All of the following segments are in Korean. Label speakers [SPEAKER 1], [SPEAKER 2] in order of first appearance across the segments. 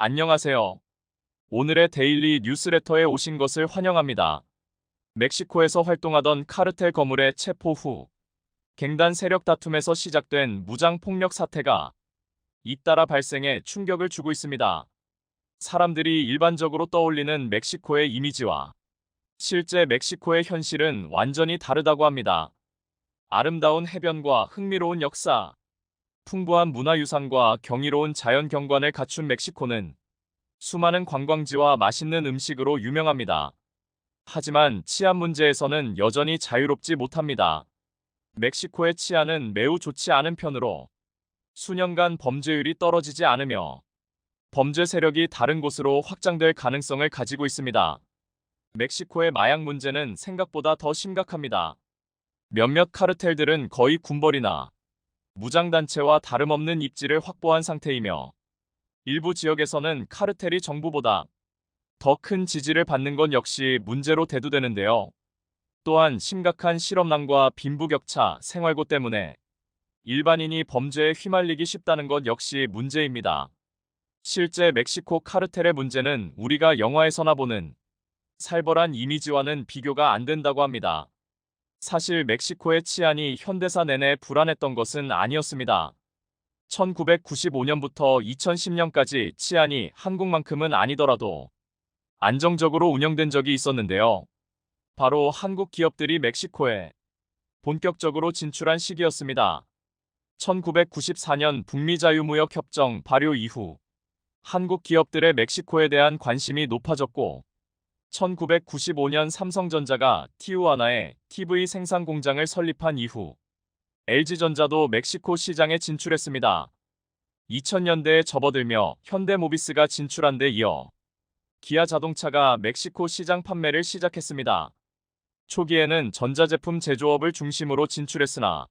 [SPEAKER 1] 안녕하세요. 오늘의 데일리 뉴스레터에 오신 것을 환영합니다. 멕시코에서 활동하던 카르텔 거물의 체포 후 갱단 세력 다툼에서 시작된 무장 폭력 사태가 잇따라 발생해 충격을 주고 있습니다. 사람들이 일반적으로 떠올리는 멕시코의 이미지와 실제 멕시코의 현실은 완전히 다르다고 합니다. 아름다운 해변과 흥미로운 역사, 풍부한 문화유산과 경이로운 자연 경관을 갖춘 멕시코는 수많은 관광지와 맛있는 음식으로 유명합니다. 하지만 치안 문제에서는 여전히 자유롭지 못합니다. 멕시코의 치안은 매우 좋지 않은 편으로 수년간 범죄율이 떨어지지 않으며 범죄 세력이 다른 곳으로 확장될 가능성을 가지고 있습니다. 멕시코의 마약 문제는 생각보다 더 심각합니다. 몇몇 카르텔들은 거의 군벌이나 무장단체와 다름없는 입지를 확보한 상태이며 일부 지역에서는 카르텔이 정부보다 더 큰 지지를 받는 것 역시 문제로 대두되는데요. 또한 심각한 실업난과 빈부격차, 생활고 때문에 일반인이 범죄에 휘말리기 쉽다는 것 역시 문제입니다. 실제 멕시코 카르텔의 문제는 우리가 영화에서나 보는 살벌한 이미지와는 비교가 안 된다고 합니다. 사실 멕시코의 치안이 현대사 내내 불안했던 것은 아니었습니다. 1995년부터 2010년까지 치안이 한국만큼은 아니더라도 안정적으로 운영된 적이 있었는데요. 바로 한국 기업들이 멕시코에 본격적으로 진출한 시기였습니다. 1994년 북미 자유무역 협정 발효 이후 한국 기업들의 멕시코에 대한 관심이 높아졌고 1995년 삼성전자가 티우아나에 TV 생산 공장을 설립한 이후 LG전자도 멕시코 시장에 진출했습니다. 2000년대에 접어들며 현대모비스가 진출한 데 이어 기아 자동차가 멕시코 시장 판매를 시작했습니다. 초기에는 전자제품 제조업을 중심으로 진출했으나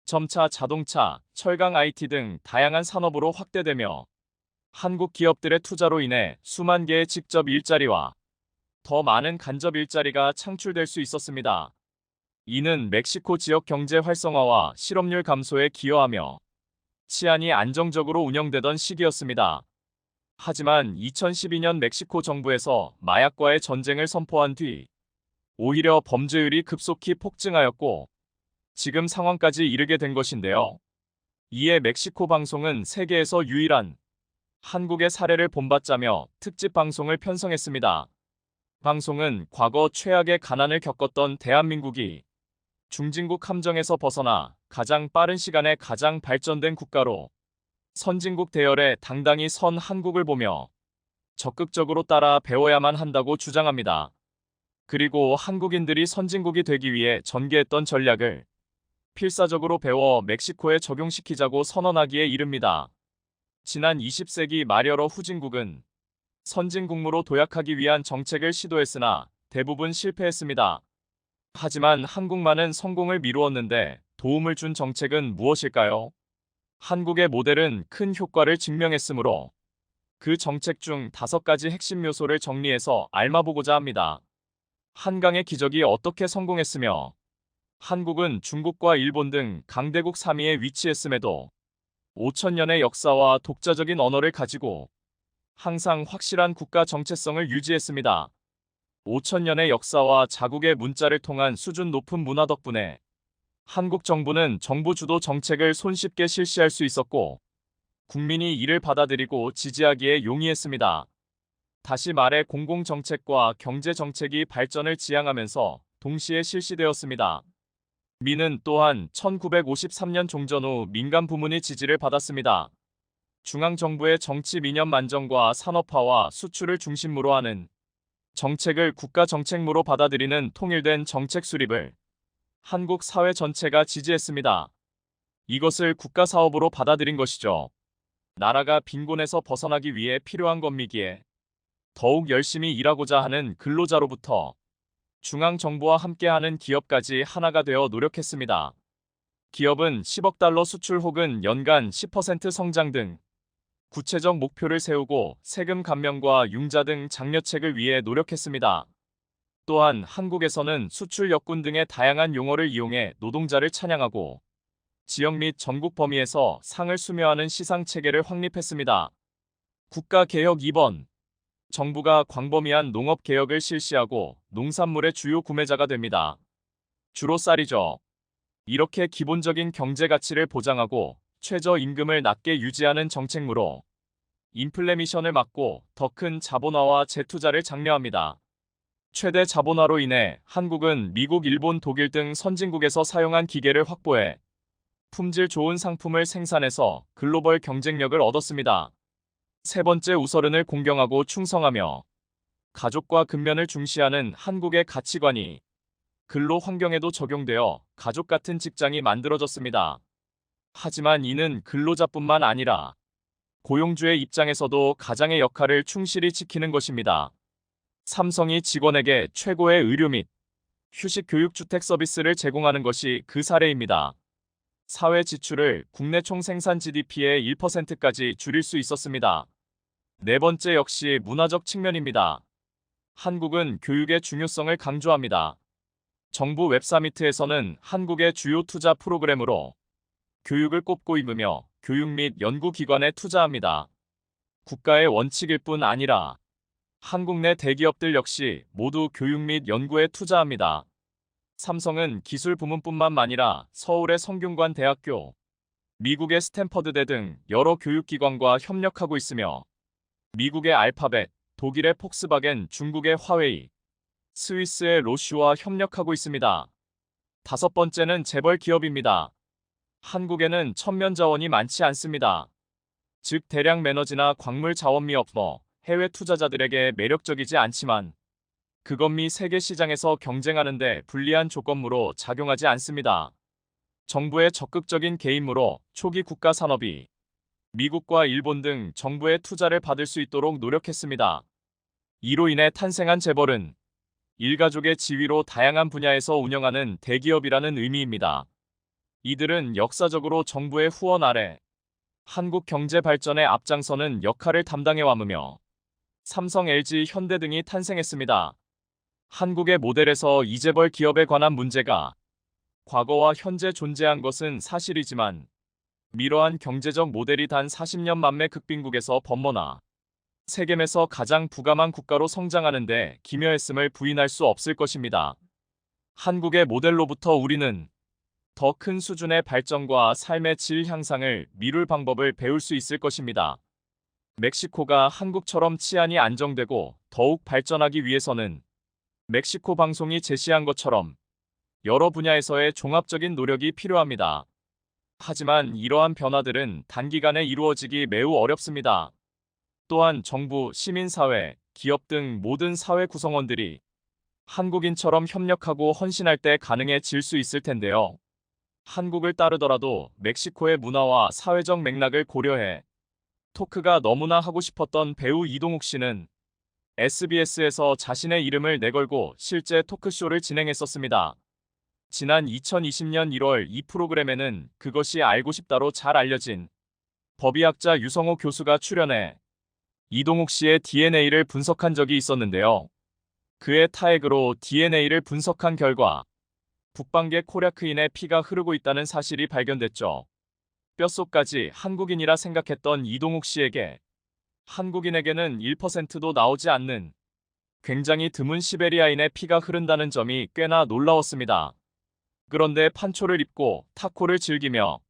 [SPEAKER 1] 점차 자동차, 철강 IT 등 다양한 산업으로 확대되며 한국 기업들의 투자로 인해 수만 개의 직접 일자리와 더 많은 간접 일자리가 창출될 수 있었습니다. 이는 멕시코 지역 경제 활성화와 실업률 감소에 기여하며 치안이 안정적으로 운영되던 시기였습니다. 하지만 2012년 멕시코 정부에서 마약과의 전쟁을 선포한 뒤 오히려 범죄율이 급속히 폭증하였고 지금 상황까지 이르게 된 것인데요. 이에 멕시코 방송은 세계에서 유일한 한국의 사례를 본받자며 특집 방송을 편성했습니다. 방송은 과거 최악의 가난을 겪었던 대한민국이 중진국 함정에서 벗어나 가장 빠른 시간에 가장 발전된 국가로 선진국 대열에 당당히 선 한국을 보며 적극적으로 따라 배워야만 한다고 주장합니다. 그리고 한국인들이 선진국이 되기 위해 전개했던 전략을 필사적으로 배워 멕시코에 적용시키자고 선언하기에 이릅니다. 지난 20세기 말 여러 후진국은 선진국무로 도약하기 위한 정책을 시도했으나 대부분 실패했습니다. 하지만 한국만은 성공을 미루었는데 도움을 준 정책은 무엇일까요? 한국의 모델은 큰 효과를 증명했으므로 그 정책 중 5가지 핵심 요소를 정리해서 알아보고자 합니다. 한강의 기적이 어떻게 성공했으며 한국은 중국과 일본 등 강대국 3위에 위치했음에도 5천년의 역사와 독자적인 언어를 가지고 항상 확실한 국가 정체성을 유지했습니다. 5천년의 역사와 자국의 문자를 통한 수준 높은 문화 덕분에 한국 정부는 정부 주도 정책을 손쉽게 실시할 수 있었고 국민이 이를 받아들이고 지지하기에 용이했습니다. 다시 말해 공공정책과 경제정책이 발전을 지향하면서 동시에 실시되었습니다. 미는 또한 1953년 종전 후 민간 부문의 지지를 받았습니다. 중앙정부의 정치 민영 만정과 산업화와 수출을 중심으로 하는 정책을 국가 정책무로 받아들이는 통일된 정책 수립을 한국 사회 전체가 지지했습니다. 이것을 국가 사업으로 받아들인 것이죠. 나라가 빈곤에서 벗어나기 위해 필요한 것이기에 더욱 열심히 일하고자 하는 근로자로부터 중앙정부와 함께하는 기업까지 하나가 되어 노력했습니다. 기업은 10억 달러 수출 혹은 연간 10% 성장 등 구체적 목표를 세우고 세금 감면과 융자 등 장려책을 위해 노력했습니다. 또한 한국에서는 수출 역군 등의 다양한 용어를 이용해 노동자를 찬양하고 지역 및 전국 범위에서 상을 수여하는 시상체계를 확립했습니다. 국가개혁 2번. 정부가 광범위한 농업개혁을 실시하고 농산물의 주요 구매자가 됩니다. 주로 쌀이죠. 이렇게 기본적인 경제 가치를 보장하고 최저임금을 낮게 유지하는 정책으로 인플레미션을 막고 더 큰 자본화와 재투자를 장려합니다. 최대 자본화로 인해 한국은 미국, 일본, 독일 등 선진국에서 사용한 기계를 확보해 품질 좋은 상품을 생산해서 글로벌 경쟁력을 얻었습니다. 세 번째, 우서른을 공경하고 충성하며 가족과 근면을 중시하는 한국의 가치관이 근로 환경에도 적용되어 가족 같은 직장이 만들어졌습니다. 하지만 이는 근로자뿐만 아니라 고용주의 입장에서도 가장의 역할을 충실히 지키는 것입니다. 삼성이 직원에게 최고의 의료 및 휴식 교육주택 서비스를 제공하는 것이 그 사례입니다. 사회 지출을 국내 총생산 GDP의 1%까지 줄일 수 있었습니다. 네 번째, 역시 문화적 측면입니다. 한국은 교육의 중요성을 강조합니다. 정부 웹사미트에서는 한국의 주요 투자 프로그램으로 교육을 꼽고 있으며 교육 및 연구기관에 투자합니다. 국가의 원칙일 뿐 아니라 한국 내 대기업들 역시 모두 교육 및 연구에 투자합니다. 삼성은 기술 부문뿐만 아니라 서울의 성균관 대학교, 미국의 스탠퍼드대 등 여러 교육기관과 협력하고 있으며 미국의 알파벳, 독일의 폭스바겐, 중국의 화웨이, 스위스의 로슈와 협력하고 있습니다. 다섯 번째는 재벌 기업입니다. 한국에는 천면 자원이 많지 않습니다. 즉 대량 매너지나 광물 자원 미 업무, 해외 투자자들에게 매력적이지 않지만 그것 미 세계 시장에서 경쟁하는데 불리한 조건으로 작용하지 않습니다. 정부의 적극적인 개입으로 초기 국가 산업이 미국과 일본 등 정부의 투자를 받을 수 있도록 노력했습니다. 이로 인해 탄생한 재벌은 일가족의 지위로 다양한 분야에서 운영하는 대기업이라는 의미입니다. 이들은 역사적으로 정부의 후원 아래 한국 경제 발전에 앞장서는 역할을 담당해왔으며 삼성, LG, 현대 등이 탄생했습니다. 한국의 모델에서 이재벌 기업에 관한 문제가 과거와 현재 존재한 것은 사실이지만 이러한 경제적 모델이 단 40년 만에 극빈국에서 번머나 세계에서 가장 부강한 국가로 성장하는 데 기여했음을 부인할 수 없을 것입니다. 한국의 모델로부터 우리는 더 큰 수준의 발전과 삶의 질 향상을 미룰 방법을 배울 수 있을 것입니다. 멕시코가 한국처럼 치안이 안정되고 더욱 발전하기 위해서는 멕시코 방송이 제시한 것처럼 여러 분야에서의 종합적인 노력이 필요합니다. 하지만 이러한 변화들은 단기간에 이루어지기 매우 어렵습니다. 또한 정부, 시민사회, 기업 등 모든 사회 구성원들이 한국인처럼 협력하고 헌신할 때 가능해질 수 있을 텐데요. 한국을 따르더라도 멕시코의 문화와 사회적 맥락을 고려해 토크가 너무나 하고 싶었던 배우 이동욱 씨는 SBS에서 자신의 이름을 내걸고 실제 토크쇼를 진행했었습니다. 지난 2020년 1월 이 프로그램에는 그것이 알고 싶다로 잘 알려진 법의학자 유성호 교수가 출연해 이동욱 씨의 DNA를 분석한 적이 있었는데요. 그의 타액으로 DNA를 분석한 결과 북방계 코랴크인의 피가 흐르고 있다는 사실이 발견됐죠. 뼛속까지 한국인이라 생각했던 이동욱 씨에게 한국인에게는 1%도 나오지 않는 굉장히 드문 시베리아인의 피가 흐른다는 점이 꽤나 놀라웠습니다. 그런데 판초를 입고 타코를 즐기며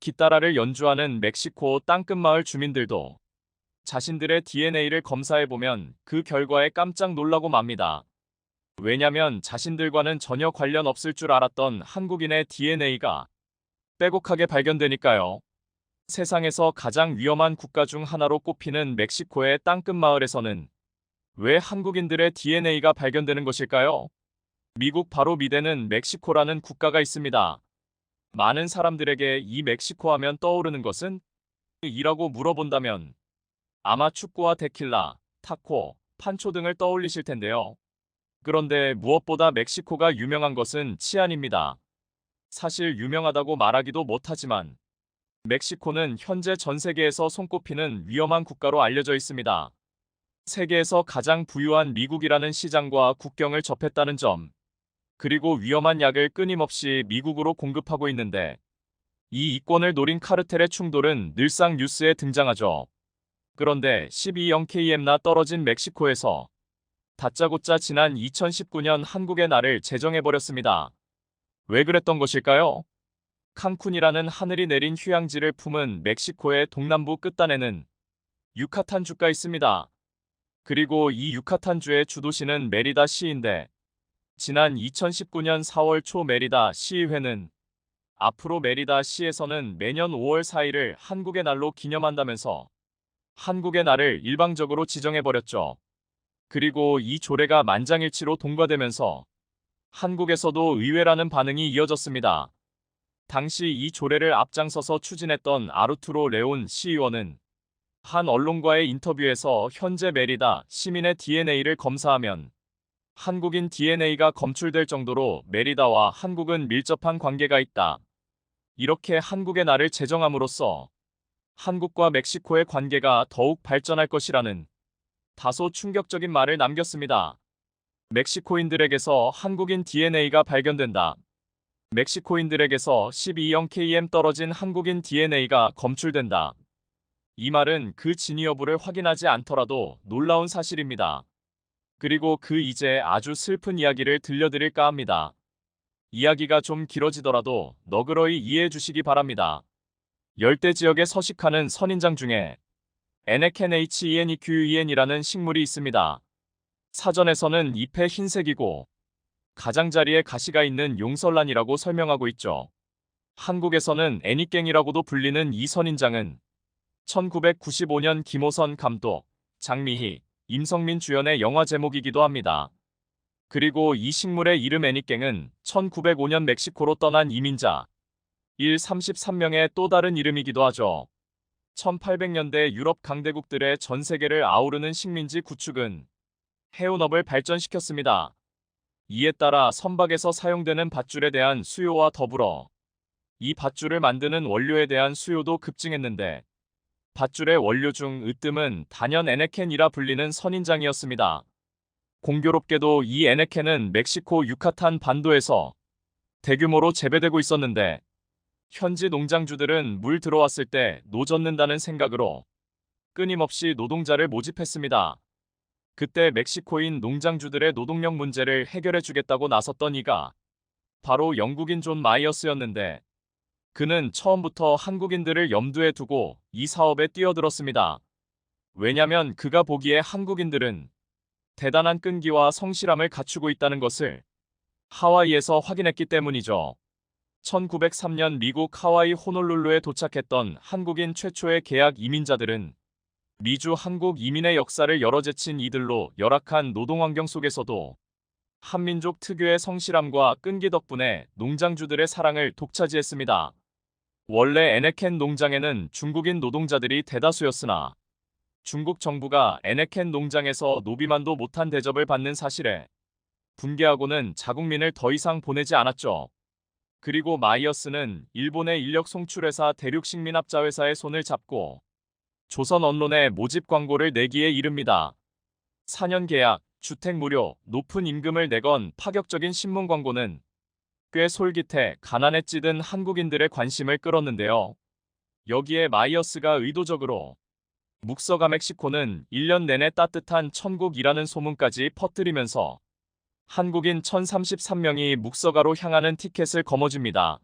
[SPEAKER 1] 기타라를 연주하는 멕시코 땅끝마을 주민들도 자신들의 DNA를 검사해보면 그 결과에 깜짝 놀라고 맙니다. 왜냐면 자신들과는 전혀 관련 없을 줄 알았던 한국인의 DNA가 빼곡하게 발견되니까요. 세상에서 가장 위험한 국가 중 하나로 꼽히는 멕시코의 땅끝마을에서는 왜 한국인들의 DNA가 발견되는 것일까요? 미국 바로 밑에는 멕시코라는 국가가 있습니다. 많은 사람들에게 이 멕시코 하면 떠오르는 것은? 이라고 물어본다면 아마 축구와 데킬라, 타코, 판초 등을 떠올리실 텐데요. 그런데 무엇보다 멕시코가 유명한 것은 치안입니다. 사실 유명하다고 말하기도 못하지만 멕시코는 현재 전 세계에서 손꼽히는 위험한 국가로 알려져 있습니다. 세계에서 가장 부유한 미국이라는 시장과 국경을 접했다는 점, 그리고 위험한 약을 끊임없이 미국으로 공급하고 있는데 이 이권을 노린 카르텔의 충돌은 늘상 뉴스에 등장하죠. 그런데 12.0km나 떨어진 멕시코에서 다짜고짜 지난 2019년 한국의 날을 제정해버렸습니다. 왜 그랬던 것일까요? 칸쿤이라는 하늘이 내린 휴양지를 품은 멕시코의 동남부 끝단에는 유카탄주가 있습니다. 그리고 이 유카탄주의 주도시는 메리다 시인데 지난 2019년 4월 초 메리다 시의회는 앞으로 메리다 시에서는 매년 5월 4일을 한국의 날로 기념한다면서 한국의 날을 일방적으로 지정해버렸죠. 그리고 이 조례가 만장일치로 통과되면서 한국에서도 의외라는 반응이 이어졌습니다. 당시 이 조례를 앞장서서 추진했던 아르투로 레온 시의원은 한 언론과의 인터뷰에서 현재 메리다 시민의 DNA를 검사하면 한국인 DNA가 검출될 정도로 메리다와 한국은 밀접한 관계가 있다. 이렇게 한국의 날을 제정함으로써 한국과 멕시코의 관계가 더욱 발전할 것이라는 다소 충격적인 말을 남겼습니다. 멕시코인들에게서 한국인 DNA가 발견된다. 멕시코인들에게서 12.0km 떨어진 한국인 DNA가 검출된다. 이 말은 그 진위 여부를 확인하지 않더라도 놀라운 사실입니다. 그리고 그 이제 아주 슬픈 이야기를 들려드릴까 합니다. 이야기가 좀 길어지더라도 너그러이 이해해 주시기 바랍니다. 열대 지역에 서식하는 선인장 중에 에네켄HENEQEN이라는 식물이 있습니다. 사전에서는 잎의 흰색이고 가장자리에 가시가 있는 용설란이라고 설명하고 있죠. 한국에서는 애니깽이라고도 불리는 이 선인장은 1995년 김호선 감독, 장미희, 임성민 주연의 영화 제목이기도 합니다. 그리고 이 식물의 이름 애니깽은 1905년 멕시코로 떠난 이민자 33명의 또 다른 이름이기도 하죠. 1800년대 유럽 강대국들의 전 세계를 아우르는 식민지 구축은 해운업을 발전시켰습니다. 이에 따라 선박에서 사용되는 밧줄에 대한 수요와 더불어 이 밧줄을 만드는 원료에 대한 수요도 급증했는데 밧줄의 원료 중 으뜸은 단연 에네켄이라 불리는 선인장이었습니다. 공교롭게도 이 에네켄은 멕시코 유카탄 반도에서 대규모로 재배되고 있었는데 현지 농장주들은 물 들어왔을 때 노젓는다는 생각으로 끊임없이 노동자를 모집했습니다. 그때 멕시코인 농장주들의 노동력 문제를 해결해 주겠다고 나섰던 이가 바로 영국인 존 마이어스였는데 그는 처음부터 한국인들을 염두에 두고 이 사업에 뛰어들었습니다. 왜냐면 그가 보기에 한국인들은 대단한 끈기와 성실함을 갖추고 있다는 것을 하와이에서 확인했기 때문이죠. 1903년 미국 하와이 호놀룰루에 도착했던 한국인 최초의 계약 이민자들은 미주 한국 이민의 역사를 열어제친 이들로 열악한 노동환경 속에서도 한민족 특유의 성실함과 끈기 덕분에 농장주들의 사랑을 독차지했습니다. 원래 에네켄 농장에는 중국인 노동자들이 대다수였으나 중국 정부가 에네켄 농장에서 노비만도 못한 대접을 받는 사실에 분개하고는 자국민을 더 이상 보내지 않았죠. 그리고 마이어스는 일본의 인력 송출회사 대륙식민합자회사의 손을 잡고 조선 언론에 모집 광고를 내기에 이릅니다. 4년 계약, 주택 무료, 높은 임금을 내건 파격적인 신문 광고는 꽤 솔깃해 가난에 찌든 한국인들의 관심을 끌었는데요. 여기에 마이어스가 의도적으로 묵서가 멕시코는 1년 내내 따뜻한 천국이라는 소문까지 퍼뜨리면서 한국인 1033명이 묵서가로 향하는 티켓을 거머쥡니다.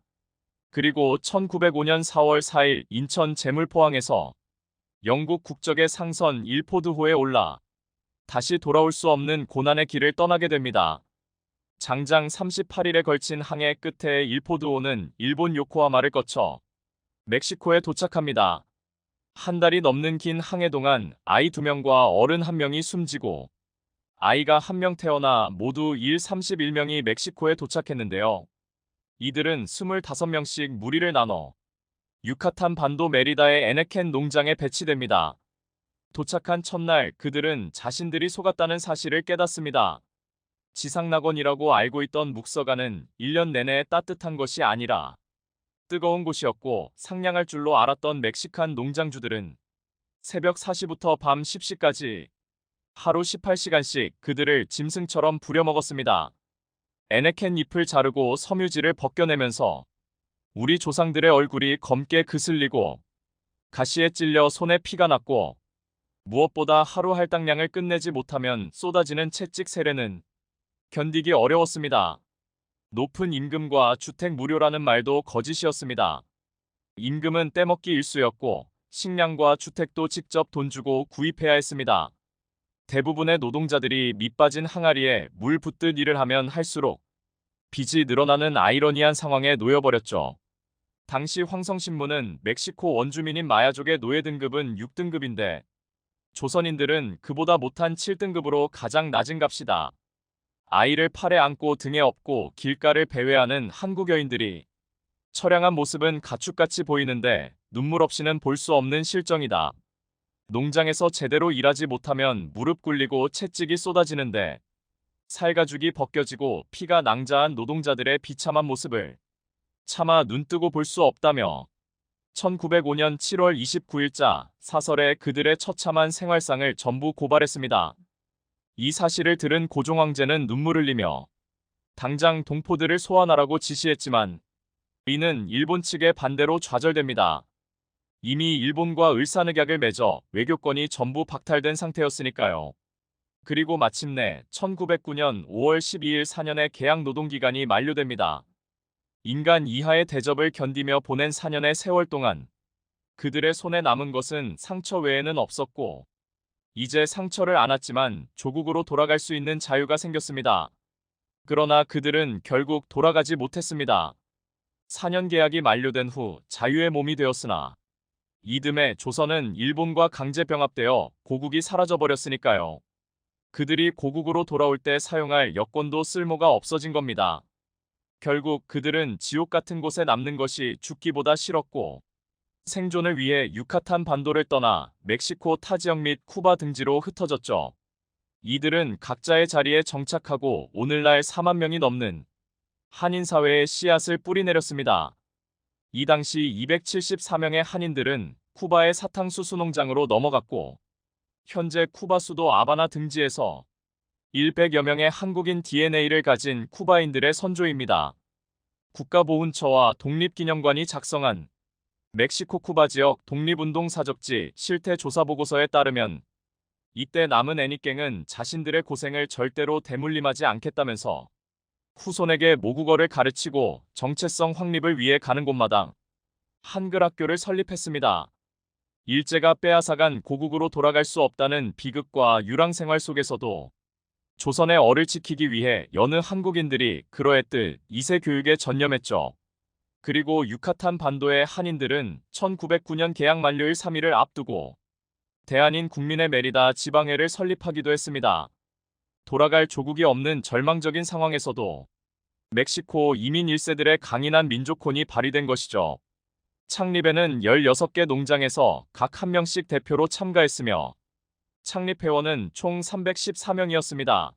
[SPEAKER 1] 그리고 1905년 4월 4일 인천 제물포항에서 영국 국적의 상선 일포드호에 올라 다시 돌아올 수 없는 고난의 길을 떠나게 됩니다. 장장 38일에 걸친 항해 끝에 일포드호는 일본 요코하마를 거쳐 멕시코에 도착합니다. 한 달이 넘는 긴 항해 동안 아이 2명과 어른 1명이 숨지고 아이가 1명 태어나 모두 31명이 멕시코에 도착했는데요. 이들은 25명씩 무리를 나눠 유카탄 반도 메리다의 에네켄 농장에 배치됩니다. 도착한 첫날 그들은 자신들이 속았다는 사실을 깨닫습니다. 지상낙원이라고 알고 있던 묵서가는 1년 내내 따뜻한 것이 아니라 뜨거운 곳이었고 상냥할 줄로 알았던 멕시칸 농장주들은 새벽 4시부터 밤 10시까지 하루 18시간씩 그들을 짐승처럼 부려먹었습니다. 에네켄 잎을 자르고 섬유질을 벗겨내면서 우리 조상들의 얼굴이 검게 그슬리고 가시에 찔려 손에 피가 났고 무엇보다 하루 할당량을 끝내지 못하면 쏟아지는 채찍 세례는 견디기 어려웠습니다. 높은 임금과 주택 무료라는 말도 거짓이었습니다. 임금은 떼먹기 일쑤였고 식량과 주택도 직접 돈 주고 구입해야 했습니다. 대부분의 노동자들이 밑빠진 항아리에 물 붓듯 일을 하면 할수록 빚이 늘어나는 아이러니한 상황에 놓여버렸죠. 당시 황성신문은 멕시코 원주민인 마야족의 노예 등급은 6등급인데 조선인들은 그보다 못한 7등급으로 가장 낮은 값이다. 아이를 팔에 안고 등에 업고 길가를 배회하는 한국 여인들이 처량한 모습은 가축같이 보이는데 눈물 없이는 볼 수 없는 실정이다. 농장에서 제대로 일하지 못하면 무릎 꿇리고 채찍이 쏟아지는데 살가죽이 벗겨지고 피가 낭자한 노동자들의 비참한 모습을 차마 눈뜨고 볼 수 없다며 1905년 7월 29일자 사설에 그들의 처참한 생활상을 전부 고발했습니다. 이 사실을 들은 고종 황제는 눈물을 흘리며 당장 동포들을 소환하라고 지시했지만 이는 일본 측의 반대로 좌절됩니다. 이미 일본과 을사늑약을 맺어 외교권이 전부 박탈된 상태였으니까요. 그리고 마침내 1909년 5월 12일 4년의 계약 노동기간이 만료됩니다. 인간 이하의 대접을 견디며 보낸 4년의 세월 동안 그들의 손에 남은 것은 상처 외에는 없었고 이제 상처를 안았지만 조국으로 돌아갈 수 있는 자유가 생겼습니다. 그러나 그들은 결국 돌아가지 못했습니다. 4년 계약이 만료된 후 자유의 몸이 되었으나 이듬해 조선은 일본과 강제 병합되어 고국이 사라져버렸으니까요. 그들이 고국으로 돌아올 때 사용할 여권도 쓸모가 없어진 겁니다. 결국 그들은 지옥 같은 곳에 남는 것이 죽기보다 싫었고 생존을 위해 유카탄 반도를 떠나 멕시코 타 지역 및 쿠바 등지로 흩어졌죠. 이들은 각자의 자리에 정착하고 오늘날 4만 명이 넘는 한인 사회에 씨앗을 뿌리내렸습니다. 이 당시 274명의 한인들은 쿠바의 사탕수수 농장으로 넘어갔고 현재 쿠바 수도 아바나 등지에서 100여 명의 한국인 DNA를 가진 쿠바인들의 선조입니다. 국가보훈처와 독립기념관이 작성한 멕시코 쿠바 지역 독립운동 사적지 실태 조사 보고서에 따르면 이때 남은 애니깽은 자신들의 고생을 절대로 대물림하지 않겠다면서 후손에게 모국어를 가르치고 정체성 확립을 위해 가는 곳마다 한글 학교를 설립했습니다. 일제가 빼앗아간 고국으로 돌아갈 수 없다는 비극과 유랑 생활 속에서도 조선의 얼을 지키기 위해 여느 한국인들이 그러했듯 2세 교육에 전념했죠. 그리고 유카탄 반도의 한인들은 1909년 계약 만료일 3일을 앞두고 대한인 국민의 메리다 지방회를 설립하기도 했습니다. 돌아갈 조국이 없는 절망적인 상황에서도 멕시코 이민 1세들의 강인한 민족혼이 발휘된 것이죠. 창립에는 16개 농장에서 각 1명씩 대표로 참가했으며 창립 회원은 총 314명이었습니다.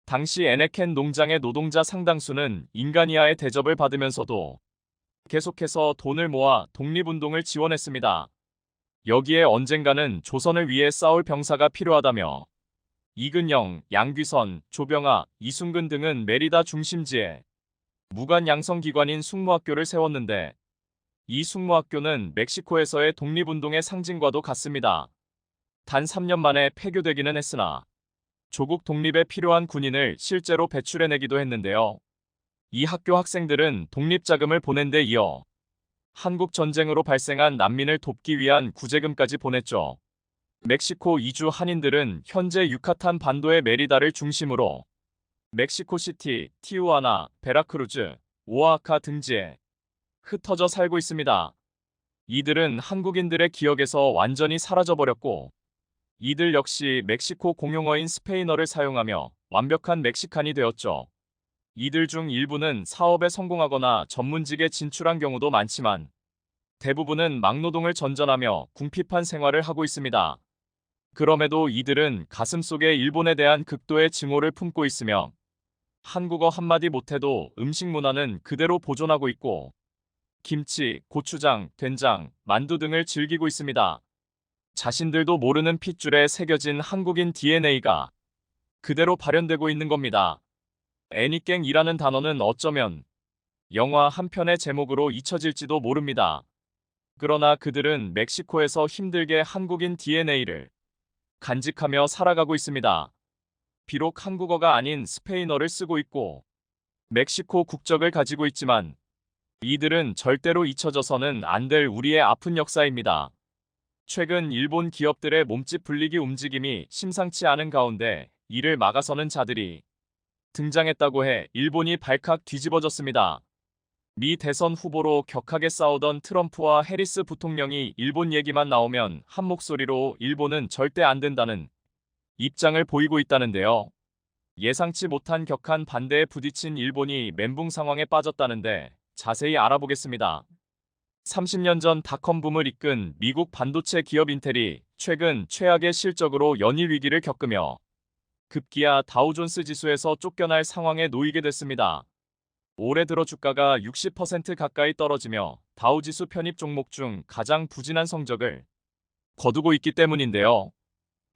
[SPEAKER 1] 당시 에네켄 농장의 노동자 상당수는 인간 이하의 대접을 받으면서도 계속해서 돈을 모아 독립운동을 지원했습니다. 여기에 언젠가는 조선을 위해 싸울 병사가 필요하다며 이근영, 양귀선, 조병아, 이순근 등은 메리다 중심지에 무관 양성기관인 숙모학교를 세웠는데 이 숙모학교는 멕시코에서의 독립운동의 상징과도 같습니다. 단 3년 만에 폐교되기는 했으나 조국 독립에 필요한 군인을 실제로 배출해내기도 했는데요. 이 학교 학생들은 독립자금을 보낸 데 이어 한국 전쟁으로 발생한 난민을 돕기 위한 구제금까지 보냈죠. 멕시코 이주 한인들은 현재 유카탄 반도의 메리다를 중심으로 멕시코시티, 티우아나, 베라크루즈, 오아하카 등지에 흩어져 살고 있습니다. 이들은 한국인들의 기억에서 완전히 사라져버렸고 이들 역시 멕시코 공용어인 스페인어를 사용하며 완벽한 멕시칸이 되었죠. 이들 중 일부는 사업에 성공하거나 전문직에 진출한 경우도 많지만 대부분은 막노동을 전전하며 궁핍한 생활을 하고 있습니다. 그럼에도 이들은 가슴속에 일본에 대한 극도의 증오를 품고 있으며 한국어 한마디 못해도 음식 문화는 그대로 보존하고 있고 김치, 고추장, 된장, 만두 등을 즐기고 있습니다. 자신들도 모르는 핏줄에 새겨진 한국인 DNA가 그대로 발현되고 있는 겁니다. 애니깽이라는 단어는 어쩌면 영화 한 편의 제목으로 잊혀질지도 모릅니다. 그러나 그들은 멕시코에서 힘들게 한국인 DNA를 간직하며 살아가고 있습니다. 비록 한국어가 아닌 스페인어를 쓰고 있고 멕시코 국적을 가지고 있지만 이들은 절대로 잊혀져서는 안 될 우리의 아픈 역사입니다. 최근 일본 기업들의 몸집 불리기 움직임이 심상치 않은 가운데 이를 막아서는 자들이 등장했다고 해 일본이 발칵 뒤집어졌습니다. 미 대선 후보로 격하게 싸우던 트럼프와 해리스 부통령이 일본 얘기만 나오면 한 목소리로 일본은 절대 안 된다는 입장을 보이고 있다는데요. 예상치 못한 격한 반대에 부딪힌 일본이 멘붕 상황에 빠졌다는데 자세히 알아보겠습니다. 30년 전 닷컴 붐을 이끈 미국 반도체 기업 인텔이 최근 최악의 실적으로 연일 위기를 겪으며 급기야 다우존스 지수에서 쫓겨날 상황에 놓이게 됐습니다. 올해 들어 주가가 60% 가까이 떨어지며 다우지수 편입 종목 중 가장 부진한 성적을 거두고 있기 때문인데요.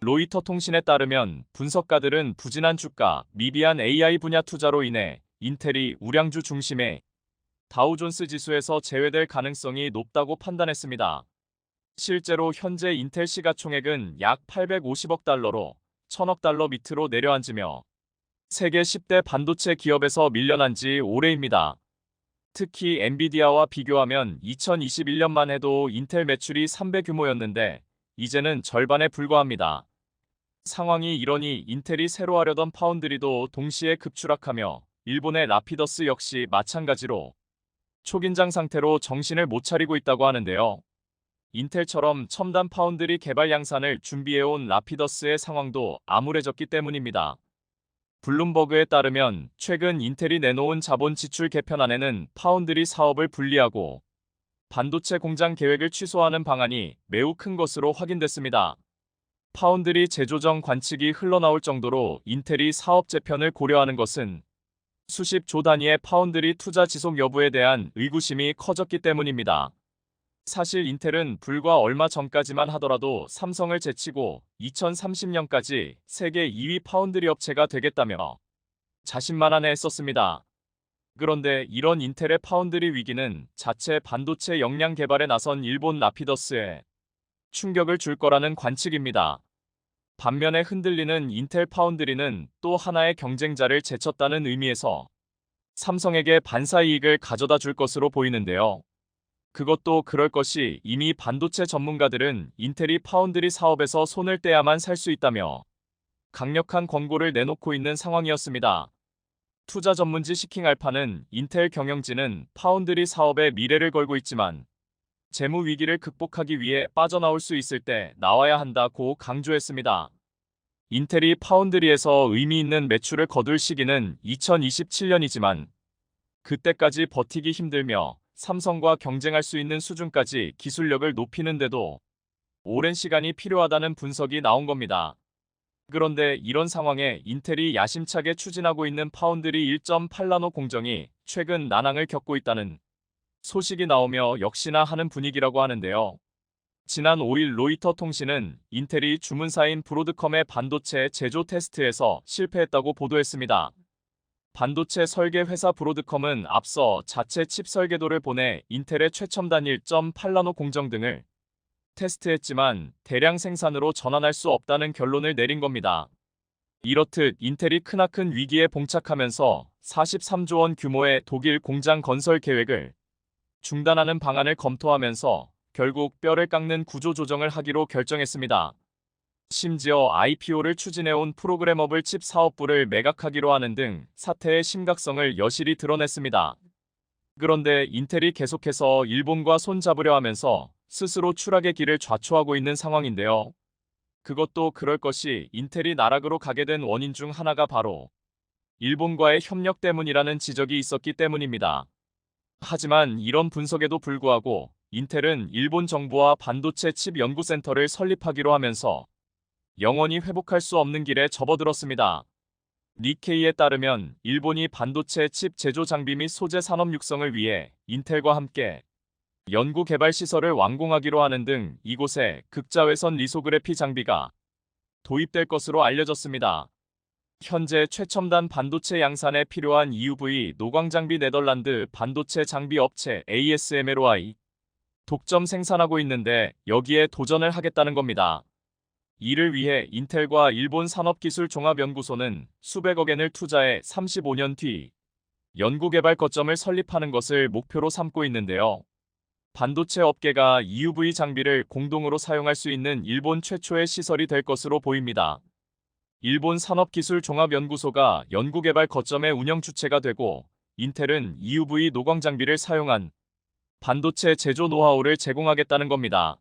[SPEAKER 1] 로이터 통신에 따르면 분석가들은 부진한 주가, 미비한 AI 분야 투자로 인해 인텔이 우량주 중심의 다우존스 지수에서 제외될 가능성이 높다고 판단했습니다. 실제로 현재 인텔 시가총액은 약 850억 달러로 1000억 달러 밑으로 내려앉으며 세계 10대 반도체 기업에서 밀려난 지 오래입니다. 특히 엔비디아와 비교하면 2021년만 해도 인텔 매출이 3배 규모였는데 이제는 절반에 불과합니다. 상황이 이러니 인텔이 새로 하려던 파운드리도 동시에 급추락하며 일본의 라피더스 역시 마찬가지로 초긴장 상태로 정신을 못 차리고 있다고 하는데요. 인텔처럼 첨단 파운드리 개발 양산을 준비해온 라피더스의 상황도 암울해졌기 때문입니다. 블룸버그에 따르면 최근 인텔이 내놓은 자본 지출 개편안에는 파운드리 사업을 분리하고 반도체 공장 계획을 취소하는 방안이 매우 큰 것으로 확인됐습니다. 파운드리 제조정 관측이 흘러나올 정도로 인텔이 사업 재편을 고려하는 것은 수십 조 단위의 파운드리 투자 지속 여부에 대한 의구심이 커졌기 때문입니다. 사실 인텔은 불과 얼마 전까지만 하더라도 삼성을 제치고 2030년까지 세계 2위 파운드리 업체가 되겠다며 자신만만해 했었습니다. 그런데 이런 인텔의 파운드리 위기는 자체 반도체 역량 개발에 나선 일본 라피더스에 충격을 줄 거라는 관측입니다. 반면에 흔들리는 인텔 파운드리는 또 하나의 경쟁자를 제쳤다는 의미에서 삼성에게 반사이익을 가져다 줄 것으로 보이는데요. 그것도 그럴 것이 이미 반도체 전문가들은 인텔이 파운드리 사업에서 손을 떼야만 살 수 있다며 강력한 권고를 내놓고 있는 상황이었습니다. 투자 전문지 시킹알파는 인텔 경영진은 파운드리 사업에 미래를 걸고 있지만 재무 위기를 극복하기 위해 빠져나올 수 있을 때 나와야 한다고 강조했습니다. 인텔이 파운드리에서 의미 있는 매출을 거둘 시기는 2027년이지만 그때까지 버티기 힘들며 삼성과 경쟁할 수 있는 수준까지 기술력을 높이는데도 오랜 시간이 필요하다는 분석이 나온 겁니다. 그런데 이런 상황에 인텔이 야심차게 추진하고 있는 파운드리 1.8나노 공정이 최근 난항을 겪고 있다는 소식이 나오며 역시나 하는 분위기라고 하는데요. 지난 5일 로이터 통신은 인텔이 주문사인 브로드컴의 반도체 제조 테스트에서 실패했다고 보도했습니다. 반도체 설계 회사 브로드컴은 앞서 자체 칩 설계도를 보내 인텔의 최첨단 1.8나노 공정 등을 테스트했지만 대량 생산으로 전환할 수 없다는 결론을 내린 겁니다. 이렇듯 인텔이 크나큰 위기에 봉착하면서 43조 원 규모의 독일 공장 건설 계획을 중단하는 방안을 검토하면서 결국 뼈를 깎는 구조 조정을 하기로 결정했습니다. 심지어 IPO를 추진해온 프로그래머블 칩 사업부를 매각하기로 하는 등 사태의 심각성을 여실히 드러냈습니다. 그런데 인텔이 계속해서 일본과 손잡으려 하면서 스스로 추락의 길을 좌초하고 있는 상황인데요. 그것도 그럴 것이 인텔이 나락으로 가게 된 원인 중 하나가 바로 일본과의 협력 때문이라는 지적이 있었기 때문입니다. 하지만 이런 분석에도 불구하고 인텔은 일본 정부와 반도체 칩 연구센터를 설립하기로 하면서 영원히 회복할 수 없는 길에 접어들었습니다. 니케이에 따르면 일본이 반도체 칩 제조 장비 및 소재 산업 육성을 위해 인텔과 함께 연구 개발 시설을 완공하기로 하는 등 이곳에 극자외선 리소그래피 장비가 도입될 것으로 알려졌습니다. 현재 최첨단 반도체 양산에 필요한 EUV 노광 장비 네덜란드 반도체 장비 업체 ASML이 독점 생산하고 있는데 여기에 도전을 하겠다는 겁니다. 이를 위해 인텔과 일본 산업기술종합연구소는 수백억 엔을 투자해 35년 뒤 연구개발 거점을 설립하는 것을 목표로 삼고 있는데요. 반도체 업계가 EUV 장비를 공동으로 사용할 수 있는 일본 최초의 시설이 될 것으로 보입니다. 일본 산업기술종합연구소가 연구개발 거점의 운영 주체가 되고 인텔은 EUV 노광 장비를 사용한 반도체 제조 노하우를 제공하겠다는 겁니다.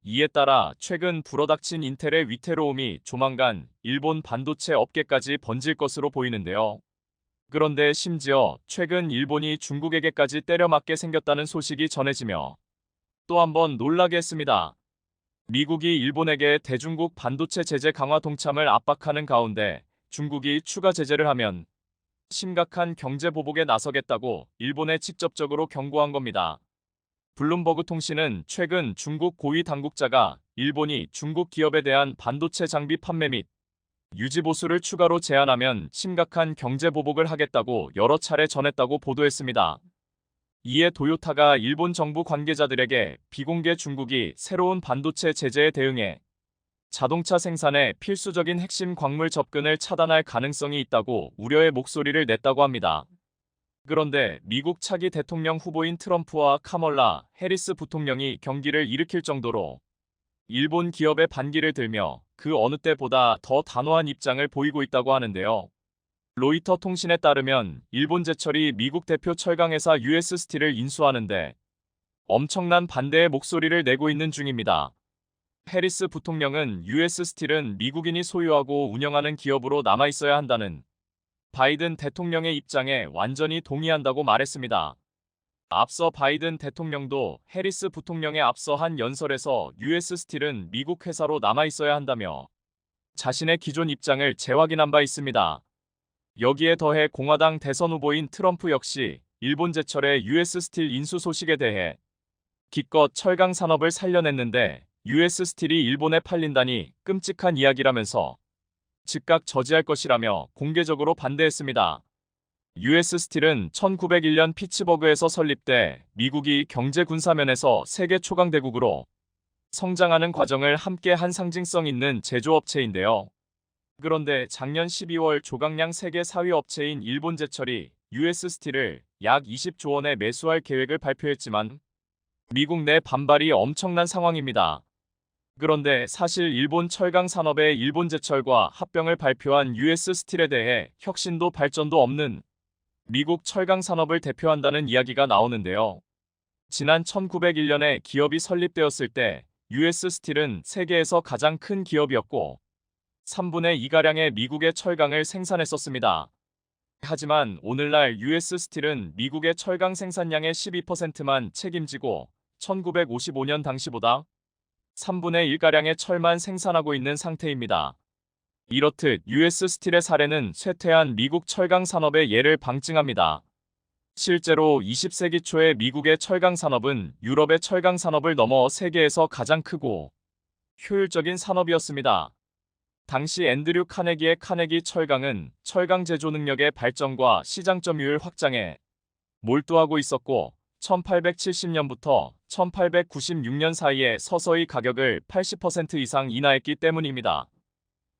[SPEAKER 1] 이에 따라 최근 불어닥친 인텔의 위태로움이 조만간 일본 반도체 업계까지 번질 것으로 보이는데요. 그런데 심지어 최근 일본이 중국에게까지 때려맞게 생겼다는 소식이 전해지며 또 한 번 놀라게 했습니다. 미국이 일본에게 대중국 반도체 제재 강화 동참을 압박하는 가운데 중국이 추가 제재를 하면 심각한 경제 보복에 나서겠다고 일본에 직접적으로 경고한 겁니다. 블룸버그 통신은 최근 중국 고위 당국자가 일본이 중국 기업에 대한 반도체 장비 판매 및 유지 보수를 추가로 제한하면 심각한 경제 보복을 하겠다고 여러 차례 전했다고 보도했습니다. 이에 도요타가 일본 정부 관계자들에게 비공개 중국이 새로운 반도체 제재에 대응해 자동차 생산에 필수적인 핵심 광물 접근을 차단할 가능성이 있다고 우려의 목소리를 냈다고 합니다. 그런데 미국 차기 대통령 후보인 트럼프와 카멀라 해리스 부통령이 경기를 일으킬 정도로 일본 기업의 반기를 들며 그 어느 때보다 더 단호한 입장을 보이고 있다고 하는데요. 로이터 통신에 따르면 일본 제철이 미국 대표 철강회사 US 스틸을 인수하는데 엄청난 반대의 목소리를 내고 있는 중입니다. 해리스 부통령은 US 스틸은 미국인이 소유하고 운영하는 기업으로 남아있어야 한다는 바이든 대통령의 입장에 완전히 동의한다고 말했습니다. 앞서 바이든 대통령도 해리스 부통령에 앞서 한 연설에서 US 스틸은 미국 회사로 남아있어야 한다며 자신의 기존 입장을 재확인한 바 있습니다. 여기에 더해 공화당 대선 후보인 트럼프 역시 일본 제철의 US 스틸 인수 소식에 대해 기껏 철강 산업을 살려냈는데 US 스틸이 일본에 팔린다니 끔찍한 이야기라면서 즉각 저지할 것이라며 공개적으로 반대했습니다. US 스틸은 1901년 피츠버그에서 설립돼 미국이 경제 군사 면에서 세계 초강대국으로 성장하는 과정을 함께 한 상징성 있는 제조업체인데요. 그런데 작년 12월 조각량 세계 4위 업체인 일본 제철이 US 스틸을 약 20조 원에 매수할 계획을 발표했지만 미국 내 반발이 엄청난 상황입니다. 그런데 사실 일본 철강 산업의 일본 제철과 합병을 발표한 US 스틸에 대해 혁신도 발전도 없는 미국 철강 산업을 대표한다는 이야기가 나오는데요. 지난 1901년에 기업이 설립되었을 때 US 스틸은 세계에서 가장 큰 기업이었고 3분의 2가량의 미국의 철강을 생산했었습니다. 하지만 오늘날 US 스틸은 미국의 철강 생산량의 12%만 책임지고 1955년 당시보다 3분의 1가량의 철만 생산하고 있는 상태입니다. 이렇듯 US 스틸의 사례는 쇠퇴한 미국 철강 산업의 예를 방증합니다. 실제로 20세기 초에 미국의 철강 산업은 유럽의 철강 산업을 넘어 세계에서 가장 크고 효율적인 산업이었습니다. 당시 앤드류 카네기의 카네기 철강은 철강 제조 능력의 발전과 시장 점유율 확장에 몰두하고 있었고 1870년부터 1896년 사이에 서서히 가격을 80% 이상 인하했기 때문입니다.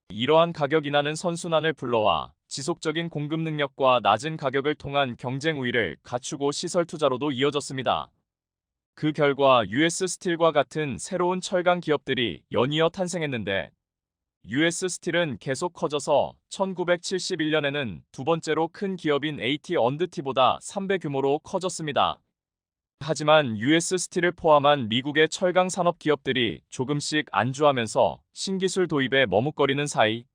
[SPEAKER 1] 이러한 가격 인하는 선순환을 불러와 지속적인 공급 능력과 낮은 가격을 통한 경쟁 우위를 갖추고 시설 투자로도 이어졌습니다. 그 결과 US 스틸과 같은 새로운 철강 기업들이 연이어 탄생했는데 US 스틸은 계속 커져서 1971년에는 두 번째로 큰 기업인 AT 언드티보다 3배 규모로 커졌습니다. 하지만 US 스틸을 포함한 미국의 철강 산업 기업들이 조금씩 안주하면서 신기술 도입에 머뭇거리는 사이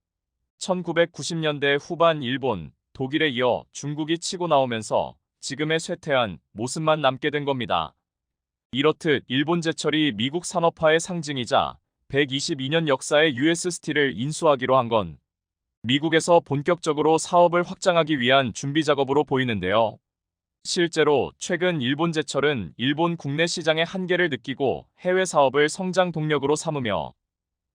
[SPEAKER 1] 1990년대 후반 일본, 독일에 이어 중국이 치고 나오면서 지금의 쇠퇴한 모습만 남게 된 겁니다. 이렇듯 일본 제철이 미국 산업화의 상징이자 122년 역사의 US 스틸을 인수하기로 한 건 미국에서 본격적으로 사업을 확장하기 위한 준비 작업으로 보이는데요. 실제로 최근 일본 제철은 일본 국내 시장의 한계를 느끼고 해외 사업을 성장 동력으로 삼으며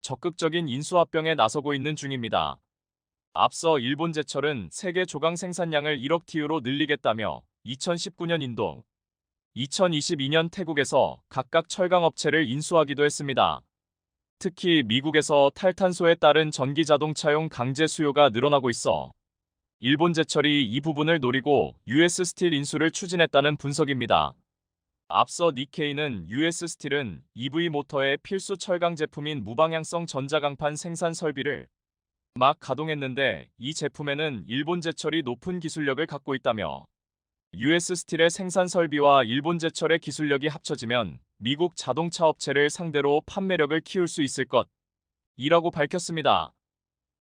[SPEAKER 1] 적극적인 인수합병에 나서고 있는 중입니다. 앞서 일본 제철은 세계 조강 생산량을 1억 TU로 늘리겠다며 2019년 인도, 2022년 태국에서 각각 철강 업체를 인수하기도 했습니다. 특히 미국에서 탈탄소에 따른 전기 자동차용 강제 수요가 늘어나고 있어 일본 제철이 이 부분을 노리고 US 스틸 인수를 추진했다는 분석입니다. 앞서 니케이는 US 스틸은 EV 모터의 필수 철강 제품인 무방향성 전자강판 생산 설비를 막 가동했는데 이 제품에는 일본 제철이 높은 기술력을 갖고 있다며 US 스틸의 생산 설비와 일본 제철의 기술력이 합쳐지면 미국 자동차 업체를 상대로 판매력을 키울 수 있을 것이라고 밝혔습니다.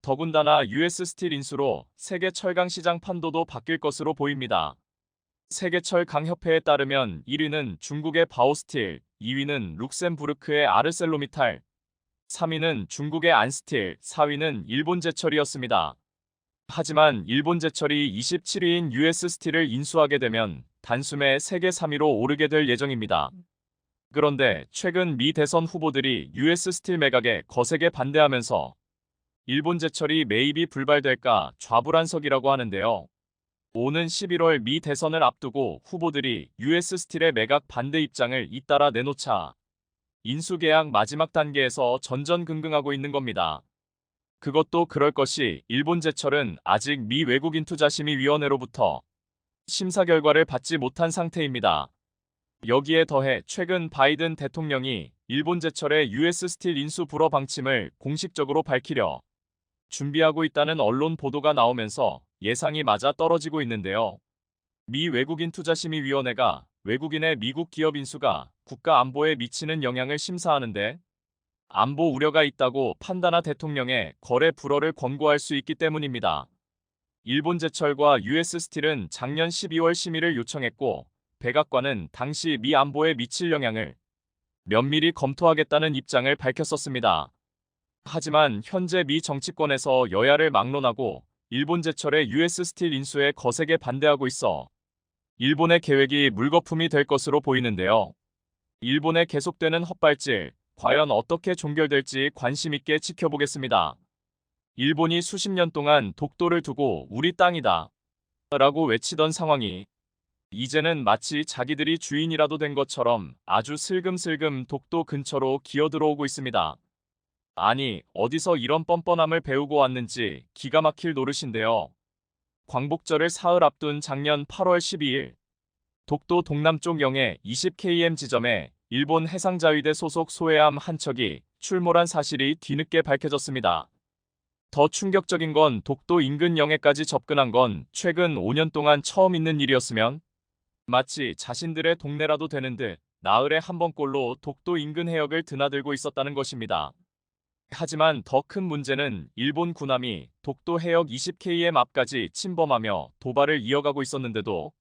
[SPEAKER 1] 더군다나 US 스틸 인수로 세계 철강 시장 판도도 바뀔 것으로 보입니다. 세계철강협회에 따르면 1위는 중국의 바오스틸, 2위는 룩셈부르크의 아르셀로미탈, 3위는 중국의 안스틸, 4위는 일본제철이었습니다. 하지만 일본제철이 27위인 US 스틸을 인수하게 되면 단숨에 세계 3위로 오르게 될 예정입니다. 그런데 최근 미 대선 후보들이 US 스틸 매각에 거세게 반대하면서 일본제철이 매입이 불발될까 좌불안석이라고 하는데요. 오는 11월 미 대선을 앞두고 후보들이 US 스틸의 매각 반대 입장을 잇따라 내놓자 인수 계약 마지막 단계에서 전전긍긍하고 있는 겁니다. 그것도 그럴 것이 일본제철은 아직 미 외국인투자심의위원회로부터 심사 결과를 받지 못한 상태입니다. 여기에 더해 최근 바이든 대통령이 일본제철의 US 스틸 인수 불허 방침을 공식적으로 밝히려 준비하고 있다는 언론 보도가 나오면서 예상이 맞아 떨어지고 있는데요. 미 외국인투자심의위원회가 외국인의 미국 기업 인수가 국가 안보에 미치는 영향을 심사하는데 안보 우려가 있다고 판단한 대통령의 거래 불허를 권고할 수 있기 때문입니다. 일본제철과 US 스틸은 작년 12월 심의를 요청했고 백악관은 당시 미 안보에 미칠 영향을 면밀히 검토하겠다는 입장을 밝혔었습니다. 하지만 현재 미 정치권에서 여야를 막론하고 일본제철의 US 스틸 인수에 거세게 반대하고 있어 일본의 계획이 물거품이 될 것으로 보이는데요. 일본의 계속되는 헛발질, 과연 어떻게 종결될지 관심 있게 지켜보겠습니다. 일본이 수십 년 동안 독도를 두고 우리 땅이다 라고 외치던 상황이 이제는 마치 자기들이 주인이라도 된 것처럼 아주 슬금슬금 독도 근처로 기어들어오고 있습니다. 아니, 어디서 이런 뻔뻔함을 배우고 왔는지 기가 막힐 노릇인데요. 광복절을 사흘 앞둔 작년 8월 12일 독도 동남쪽 영해 20km 지점에 일본 해상자위대 소속 소해함 한 척이 출몰한 사실이 뒤늦게 밝혀졌습니다. 더 충격적인 건 독도 인근 영해까지 접근한 건 최근 5년 동안 처음 있는 일이었으면 마치 자신들의 동네라도 되는 듯 나흘에 한 번꼴로 독도 인근 해역을 드나들고 있었다는 것입니다. 하지만 더 큰 문제는 일본 군함이 독도 해역 20km 앞까지 침범하며 도발을 이어가고 있었는데도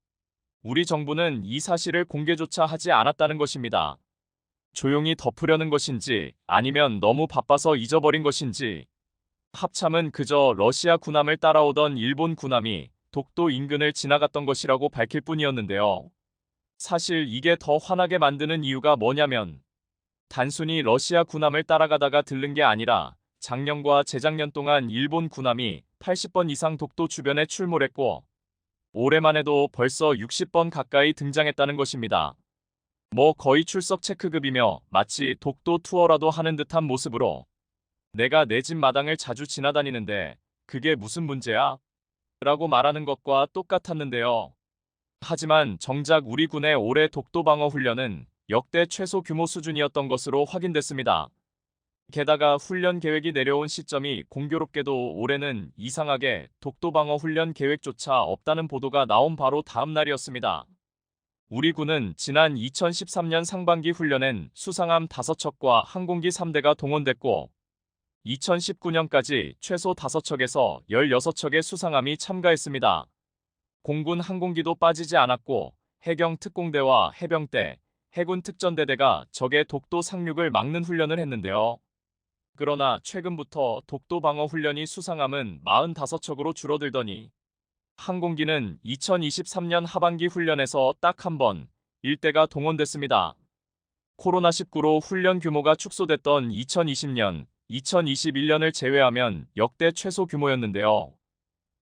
[SPEAKER 1] 우리 정부는 이 사실을 공개조차 하지 않았다는 것입니다. 조용히 덮으려는 것인지 아니면 너무 바빠서 잊어버린 것인지 합참은 그저 러시아 군함을 따라오던 일본 군함이 독도 인근을 지나갔던 것이라고 밝힐 뿐이었는데요. 사실 이게 더 화나게 만드는 이유가 뭐냐면 단순히 러시아 군함을 따라가다가 들른 게 아니라 작년과 재작년 동안 일본 군함이 80번 이상 독도 주변에 출몰했고 올해만 해도 벌써 60번 가까이 등장했다는 것입니다. 뭐 거의 출석 체크급이며 마치 독도 투어라도 하는 듯한 모습으로 내가 내 집 마당을 자주 지나다니는데 그게 무슨 문제야? 라고 말하는 것과 똑같았는데요. 하지만 정작 우리 군의 올해 독도 방어 훈련은 역대 최소 규모 수준이었던 것으로 확인됐습니다. 게다가 훈련 계획이 내려온 시점이 공교롭게도 올해는 이상하게 독도 방어 훈련 계획조차 없다는 보도가 나온 바로 다음 날이었습니다. 우리 군은 지난 2013년 상반기 훈련엔 수상함 5척과 항공기 3대가 동원됐고 2019년까지 최소 5척에서 16척의 수상함이 참가했습니다. 공군 항공기도 빠지지 않았고 해경 특공대와 해병대, 해군 특전대대가 적의 독도 상륙을 막는 훈련을 했는데요. 그러나 최근부터 독도 방어 훈련이 수상함은 45척으로 줄어들더니 항공기는 2023년 하반기 훈련에서 딱 한 번, 1대가 동원됐습니다. 코로나19로 훈련 규모가 축소됐던 2020년, 2021년을 제외하면 역대 최소 규모였는데요.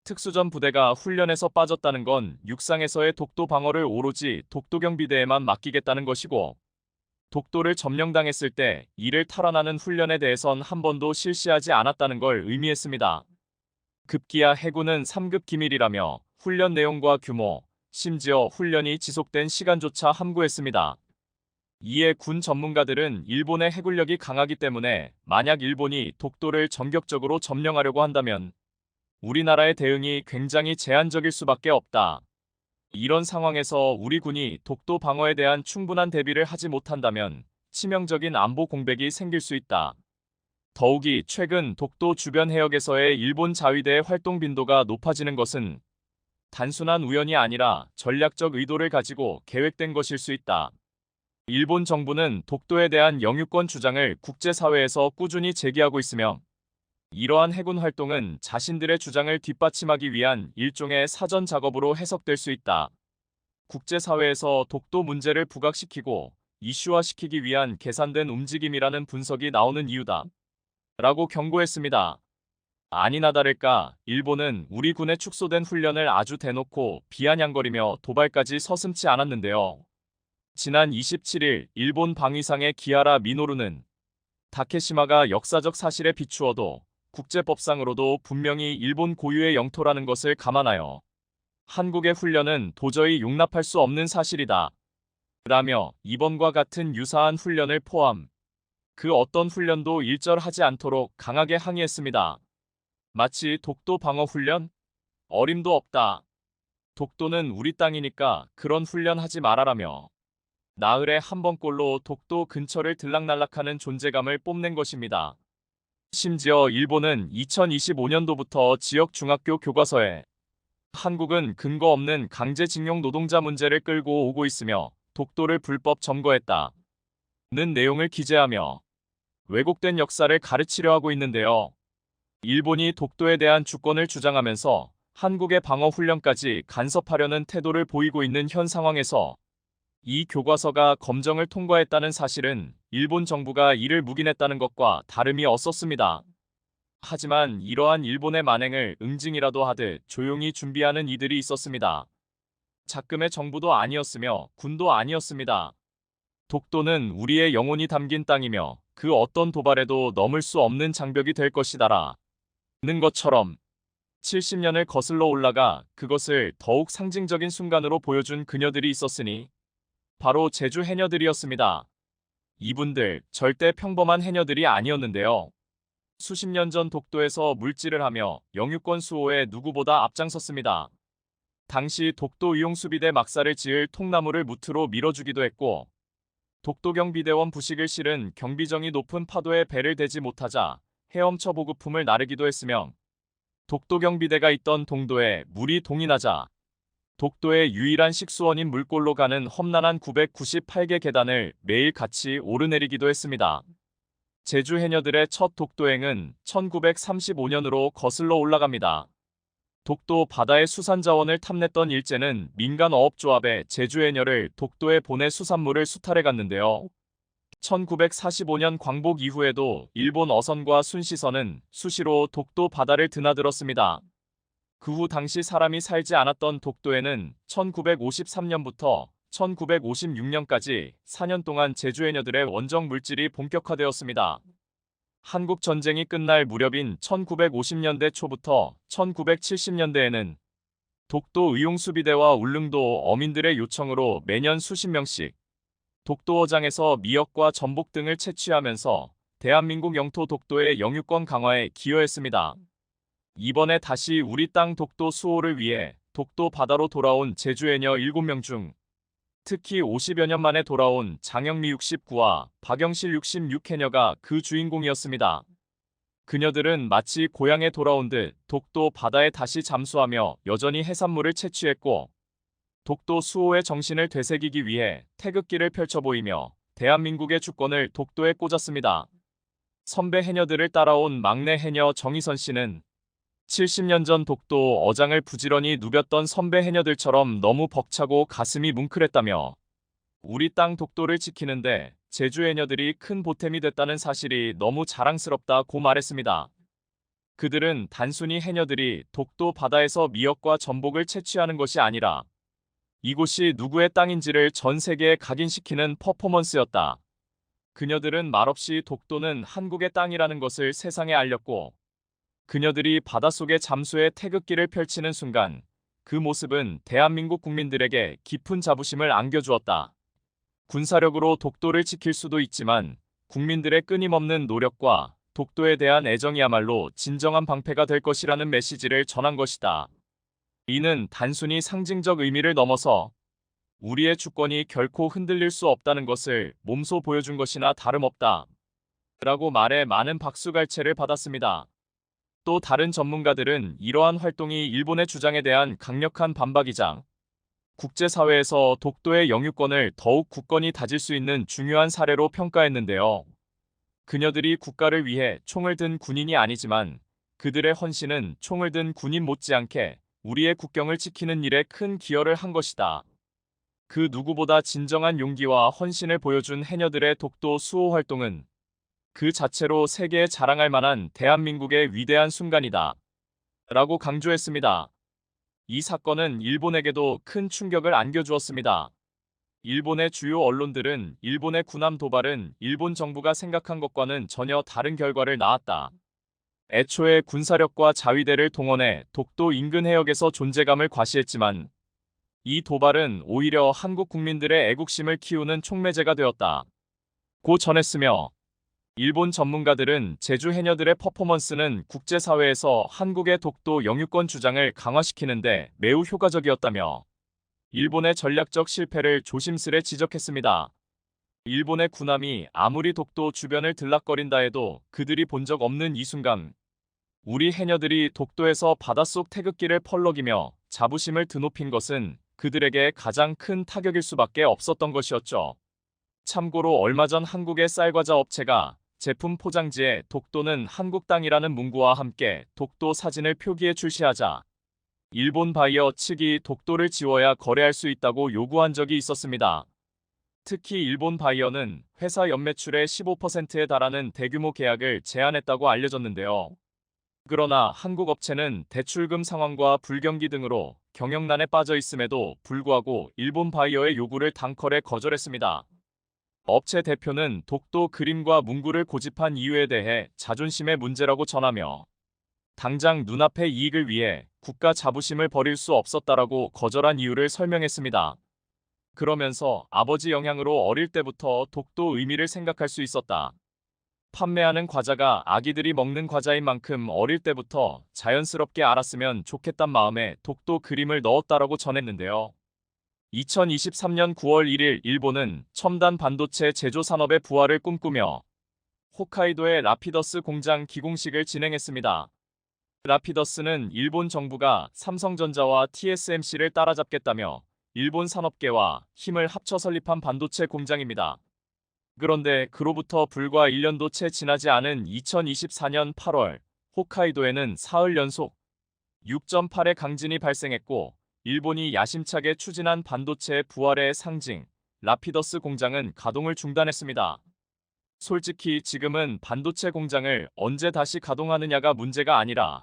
[SPEAKER 1] 특수전 부대가 훈련에서 빠졌다는 건 육상에서의 독도 방어를 오로지 독도경비대에만 맡기겠다는 것이고 독도를 점령당했을 때 이를 탈환하는 훈련에 대해선 한 번도 실시하지 않았다는 걸 의미했습니다. 급기야 해군은 3급 기밀이라며 훈련 내용과 규모, 심지어 훈련이 지속된 시간조차 함구했습니다. 이에 군 전문가들은 일본의 해군력이 강하기 때문에 만약 일본이 독도를 전격적으로 점령하려고 한다면 우리나라의 대응이 굉장히 제한적일 수밖에 없다. 이런 상황에서 우리 군이 독도 방어에 대한 충분한 대비를 하지 못한다면 치명적인 안보 공백이 생길 수 있다. 더욱이 최근 독도 주변 해역에서의 일본 자위대의 활동 빈도가 높아지는 것은 단순한 우연이 아니라 전략적 의도를 가지고 계획된 것일 수 있다. 일본 정부는 독도에 대한 영유권 주장을 국제사회에서 꾸준히 제기하고 있으며 이러한 해군 활동은 자신들의 주장을 뒷받침하기 위한 일종의 사전 작업으로 해석될 수 있다. 국제사회에서 독도 문제를 부각시키고 이슈화시키기 위한 계산된 움직임이라는 분석이 나오는 이유다. 라고 경고했습니다. 아니나 다를까 일본은 우리 군의 축소된 훈련을 아주 대놓고 비아냥거리며 도발까지 서슴지 않았는데요. 지난 27일 일본 방위상의 기하라 미노루는 다케시마가 역사적 사실에 비추어도 국제법상으로도 분명히 일본 고유의 영토라는 것을 감안하여 한국의 훈련은 도저히 용납할 수 없는 사실이다. 라며 이번과 같은 유사한 훈련을 포함 그 어떤 훈련도 일절하지 않도록 강하게 항의했습니다. 마치 독도 방어 훈련? 어림도 없다. 독도는 우리 땅이니까 그런 훈련 하지 말아라며 나흘에 한 번꼴로 독도 근처를 들락날락하는 존재감을 뽐낸 것입니다. 심지어 일본은 2025년도부터 지역 중학교 교과서에 한국은 근거 없는 강제징용 노동자 문제를 끌고 오고 있으며 독도를 불법 점거했다. 는 내용을 기재하며 왜곡된 역사를 가르치려 하고 있는데요. 일본이 독도에 대한 주권을 주장하면서 한국의 방어 훈련까지 간섭하려는 태도를 보이고 있는 현 상황에서 이 교과서가 검정을 통과했다는 사실은 일본 정부가 이를 묵인했다는 것과 다름이 없었습니다. 하지만 이러한 일본의 만행을 응징이라도 하듯 조용히 준비하는 이들이 있었습니다. 작금의 정부도 아니었으며 군도 아니었습니다. 독도는 우리의 영혼이 담긴 땅이며 그 어떤 도발에도 넘을 수 없는 장벽이 될 것이다라. 는 것처럼 70년을 거슬러 올라가 그것을 더욱 상징적인 순간으로 보여준 그녀들이 있었으니 바로 제주 해녀들이었습니다. 이분들 절대 평범한 해녀들이 아니었는데요. 수십 년 전 독도에서 물질을 하며 영유권 수호에 누구보다 앞장섰습니다. 당시 독도 의용수비대 막사를 지을 통나무를 무트로 밀어주기도 했고 독도경비대원 부식을 실은 경비정이 높은 파도에 배를 대지 못하자 헤엄쳐 보급품을 나르기도 했으며 독도경비대가 있던 동도에 물이 동인하자 독도의 유일한 식수원인 물골로 가는 험난한 998개 계단을 매일 같이 오르내리기도 했습니다. 제주 해녀들의 첫 독도행은 1935년으로 거슬러 올라갑니다. 독도 바다의 수산자원을 탐냈던 일제는 민간어업조합의 제주해녀를 독도에 보내 수산물을 수탈해 갔는데요. 1945년 광복 이후에도 일본 어선과 순시선은 수시로 독도 바다를 드나들었습니다. 그 후 당시 사람이 살지 않았던 독도에는 1953년부터 1956년까지 4년 동안 제주해녀들의 원정 물질이 본격화되었습니다. 한국 전쟁이 끝날 무렵인 1950년대 초부터 1970년대에는 독도 의용수비대와 울릉도 어민들의 요청으로 매년 수십 명씩 독도어장에서 미역과 전복 등을 채취하면서 대한민국 영토 독도의 영유권 강화에 기여했습니다. 이번에 다시 우리 땅 독도 수호를 위해 독도 바다로 돌아온 제주해녀 7명 중 특히 50여 년 만에 돌아온 장영미 69와 박영실 66해녀가 그 주인공이었습니다. 그녀들은 마치 고향에 돌아온 듯 독도 바다에 다시 잠수하며 여전히 해산물을 채취했고 독도 수호의 정신을 되새기기 위해 태극기를 펼쳐 보이며 대한민국의 주권을 독도에 꽂았습니다. 선배 해녀들을 따라온 막내 해녀 정희선 씨는 70년 전 독도 어장을 부지런히 누볐던 선배 해녀들처럼 너무 벅차고 가슴이 뭉클했다며 우리 땅 독도를 지키는데 제주 해녀들이 큰 보탬이 됐다는 사실이 너무 자랑스럽다고 말했습니다. 그들은 단순히 해녀들이 독도 바다에서 미역과 전복을 채취하는 것이 아니라 이곳이 누구의 땅인지를 전 세계에 각인시키는 퍼포먼스였다. 그녀들은 말없이 독도는 한국의 땅이라는 것을 세상에 알렸고, 그녀들이 바닷속의 잠수의 태극기를 펼치는 순간 그 모습은 대한민국 국민들에게 깊은 자부심을 안겨주었다. 군사력으로 독도를 지킬 수도 있지만 국민들의 끊임없는 노력과 독도에 대한 애정이야말로 진정한 방패가 될 것이라는 메시지를 전한 것이다. 이는 단순히 상징적 의미를 넘어서 우리의 주권이 결코 흔들릴 수 없다는 것을 몸소 보여준 것이나 다름없다. 라고 말해 많은 박수갈채를 받았습니다. 또 다른 전문가들은 이러한 활동이 일본의 주장에 대한 강력한 반박이자 국제사회에서 독도의 영유권을 더욱 굳건히 다질 수 있는 중요한 사례로 평가했는데요. 그녀들이 국가를 위해 총을 든 군인이 아니지만 그들의 헌신은 총을 든 군인 못지않게 우리의 국경을 지키는 일에 큰 기여를 한 것이다. 그 누구보다 진정한 용기와 헌신을 보여준 해녀들의 독도 수호 활동은 그 자체로 세계에 자랑할 만한 대한민국의 위대한 순간이다. 라고 강조했습니다. 이 사건은 일본에게도 큰 충격을 안겨주었습니다. 일본의 주요 언론들은 일본의 군함 도발은 일본 정부가 생각한 것과는 전혀 다른 결과를 낳았다. 애초에 군사력과 자위대를 동원해 독도 인근 해역에서 존재감을 과시했지만 이 도발은 오히려 한국 국민들의 애국심을 키우는 촉매제가 되었다. 고 전했으며 일본 전문가들은 제주 해녀들의 퍼포먼스는 국제사회에서 한국의 독도 영유권 주장을 강화시키는데 매우 효과적이었다며 일본의 전략적 실패를 조심스레 지적했습니다. 일본의 군함이 아무리 독도 주변을 들락거린다 해도 그들이 본 적 없는 이 순간 우리 해녀들이 독도에서 바닷속 태극기를 펄럭이며 자부심을 드높인 것은 그들에게 가장 큰 타격일 수밖에 없었던 것이었죠. 참고로 얼마 전 한국의 쌀과자 업체가 제품 포장지에 독도는 한국 땅이라는 문구와 함께 독도 사진을 표기해 출시하자 일본 바이어 측이 독도를 지워야 거래할 수 있다고 요구한 적이 있었습니다. 특히 일본 바이어는 회사 연매출의 15%에 달하는 대규모 계약을 제안했다고 알려졌는데요. 그러나 한국 업체는 대출금 상황과 불경기 등으로 경영난에 빠져 있음에도 불구하고 일본 바이어의 요구를 단컬에 거절했습니다. 업체 대표는 독도 그림과 문구를 고집한 이유에 대해 자존심의 문제라고 전하며 당장 눈앞의 이익을 위해 국가 자부심을 버릴 수 없었다라고 거절한 이유를 설명했습니다. 그러면서 아버지 영향으로 어릴 때부터 독도 의미를 생각할 수 있었다. 판매하는 과자가 아기들이 먹는 과자인 만큼 어릴 때부터 자연스럽게 알았으면 좋겠단 마음에 독도 그림을 넣었다라고 전했는데요. 2023년 9월 1일 일본은 첨단 반도체 제조 산업의 부활을 꿈꾸며 홋카이도의 라피더스 공장 기공식을 진행했습니다. 라피더스는 일본 정부가 삼성전자와 TSMC를 따라잡겠다며 일본 산업계와 힘을 합쳐 설립한 반도체 공장입니다. 그런데 그로부터 불과 1년도 채 지나지 않은 2024년 8월 홋카이도에는 사흘 연속 6.8의 강진이 발생했고 일본이 야심차게 추진한 반도체의 부활의 상징 라피더스 공장은 가동을 중단했습니다. 솔직히 지금은 반도체 공장을 언제 다시 가동하느냐가 문제가 아니라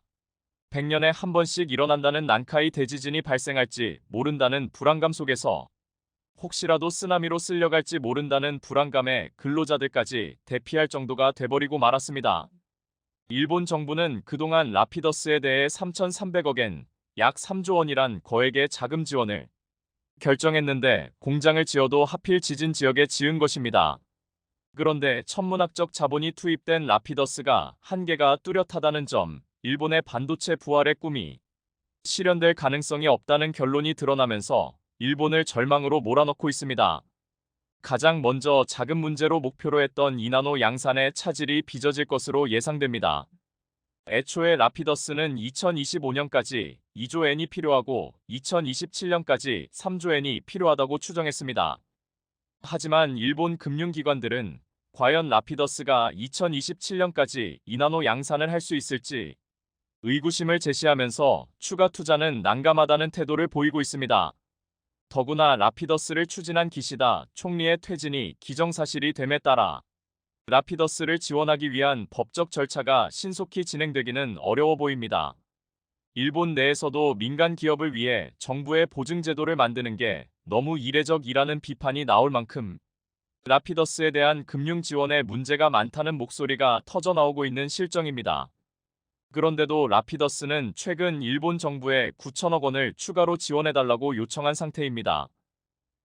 [SPEAKER 1] 100년에 한 번씩 일어난다는 난카이 대지진이 발생할지 모른다는 불안감 속에서 혹시라도 쓰나미로 쓸려갈지 모른다는 불안감에 근로자들까지 대피할 정도가 돼버리고 말았습니다. 일본 정부는 그동안 라피더스에 대해 3,300억 엔, 약 3조 원이란 거액의 자금 지원을 결정했는데 공장을 지어도 하필 지진 지역에 지은 것입니다. 그런데 천문학적 자본이 투입된 라피더스가 한계가 뚜렷하다는 점, 일본의 반도체 부활의 꿈이 실현될 가능성이 없다는 결론이 드러나면서 일본을 절망으로 몰아넣고 있습니다. 가장 먼저 자금 문제로 목표로 했던 이나노 양산의 차질이 빚어질 것으로 예상됩니다. 애초에 라피더스는 2025년까지 2조 엔이 필요하고 2027년까지 3조 엔이 필요하다고 추정했습니다. 하지만 일본 금융기관들은 과연 라피더스가 2027년까지 이나노 양산을 할 수 있을지 의구심을 제시하면서 추가 투자는 난감하다는 태도를 보이고 있습니다. 더구나 라피더스를 추진한 기시다 총리의 퇴진이 기정사실이 됨에 따라 라피더스를 지원하기 위한 법적 절차가 신속히 진행되기는 어려워 보입니다. 일본 내에서도 민간 기업을 위해 정부의 보증제도를 만드는 게 너무 이례적이라는 비판이 나올 만큼 라피더스에 대한 금융 지원에 문제가 많다는 목소리가 터져나오고 있는 실정입니다. 그런데도 라피더스는 최근 일본 정부에 9천억 원을 추가로 지원해달라고 요청한 상태입니다.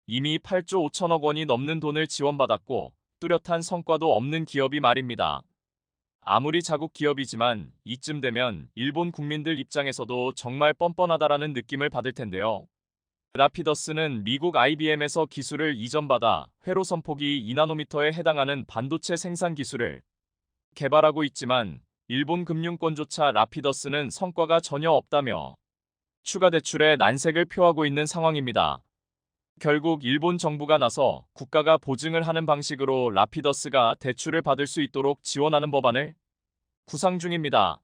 [SPEAKER 1] 이미 8조 5천억 원이 넘는 돈을 지원받았고 뚜렷한 성과도 없는 기업이 말입니다. 아무리 자국 기업이지만 이쯤 되면 일본 국민들 입장에서도 정말 뻔뻔하다라는 느낌을 받을 텐데요. 라피더스는 미국 IBM에서 기술을 이전받아 회로 선폭이 2나노미터에 해당하는 반도체 생산 기술을 개발하고 있지만 일본 금융권조차 라피더스는 성과가 전혀 없다며 추가 대출에 난색을 표하고 있는 상황입니다. 결국 일본 정부가 나서 국가가 보증을 하는 방식으로 라피더스가 대출을 받을 수 있도록 지원하는 법안을 구상 중입니다.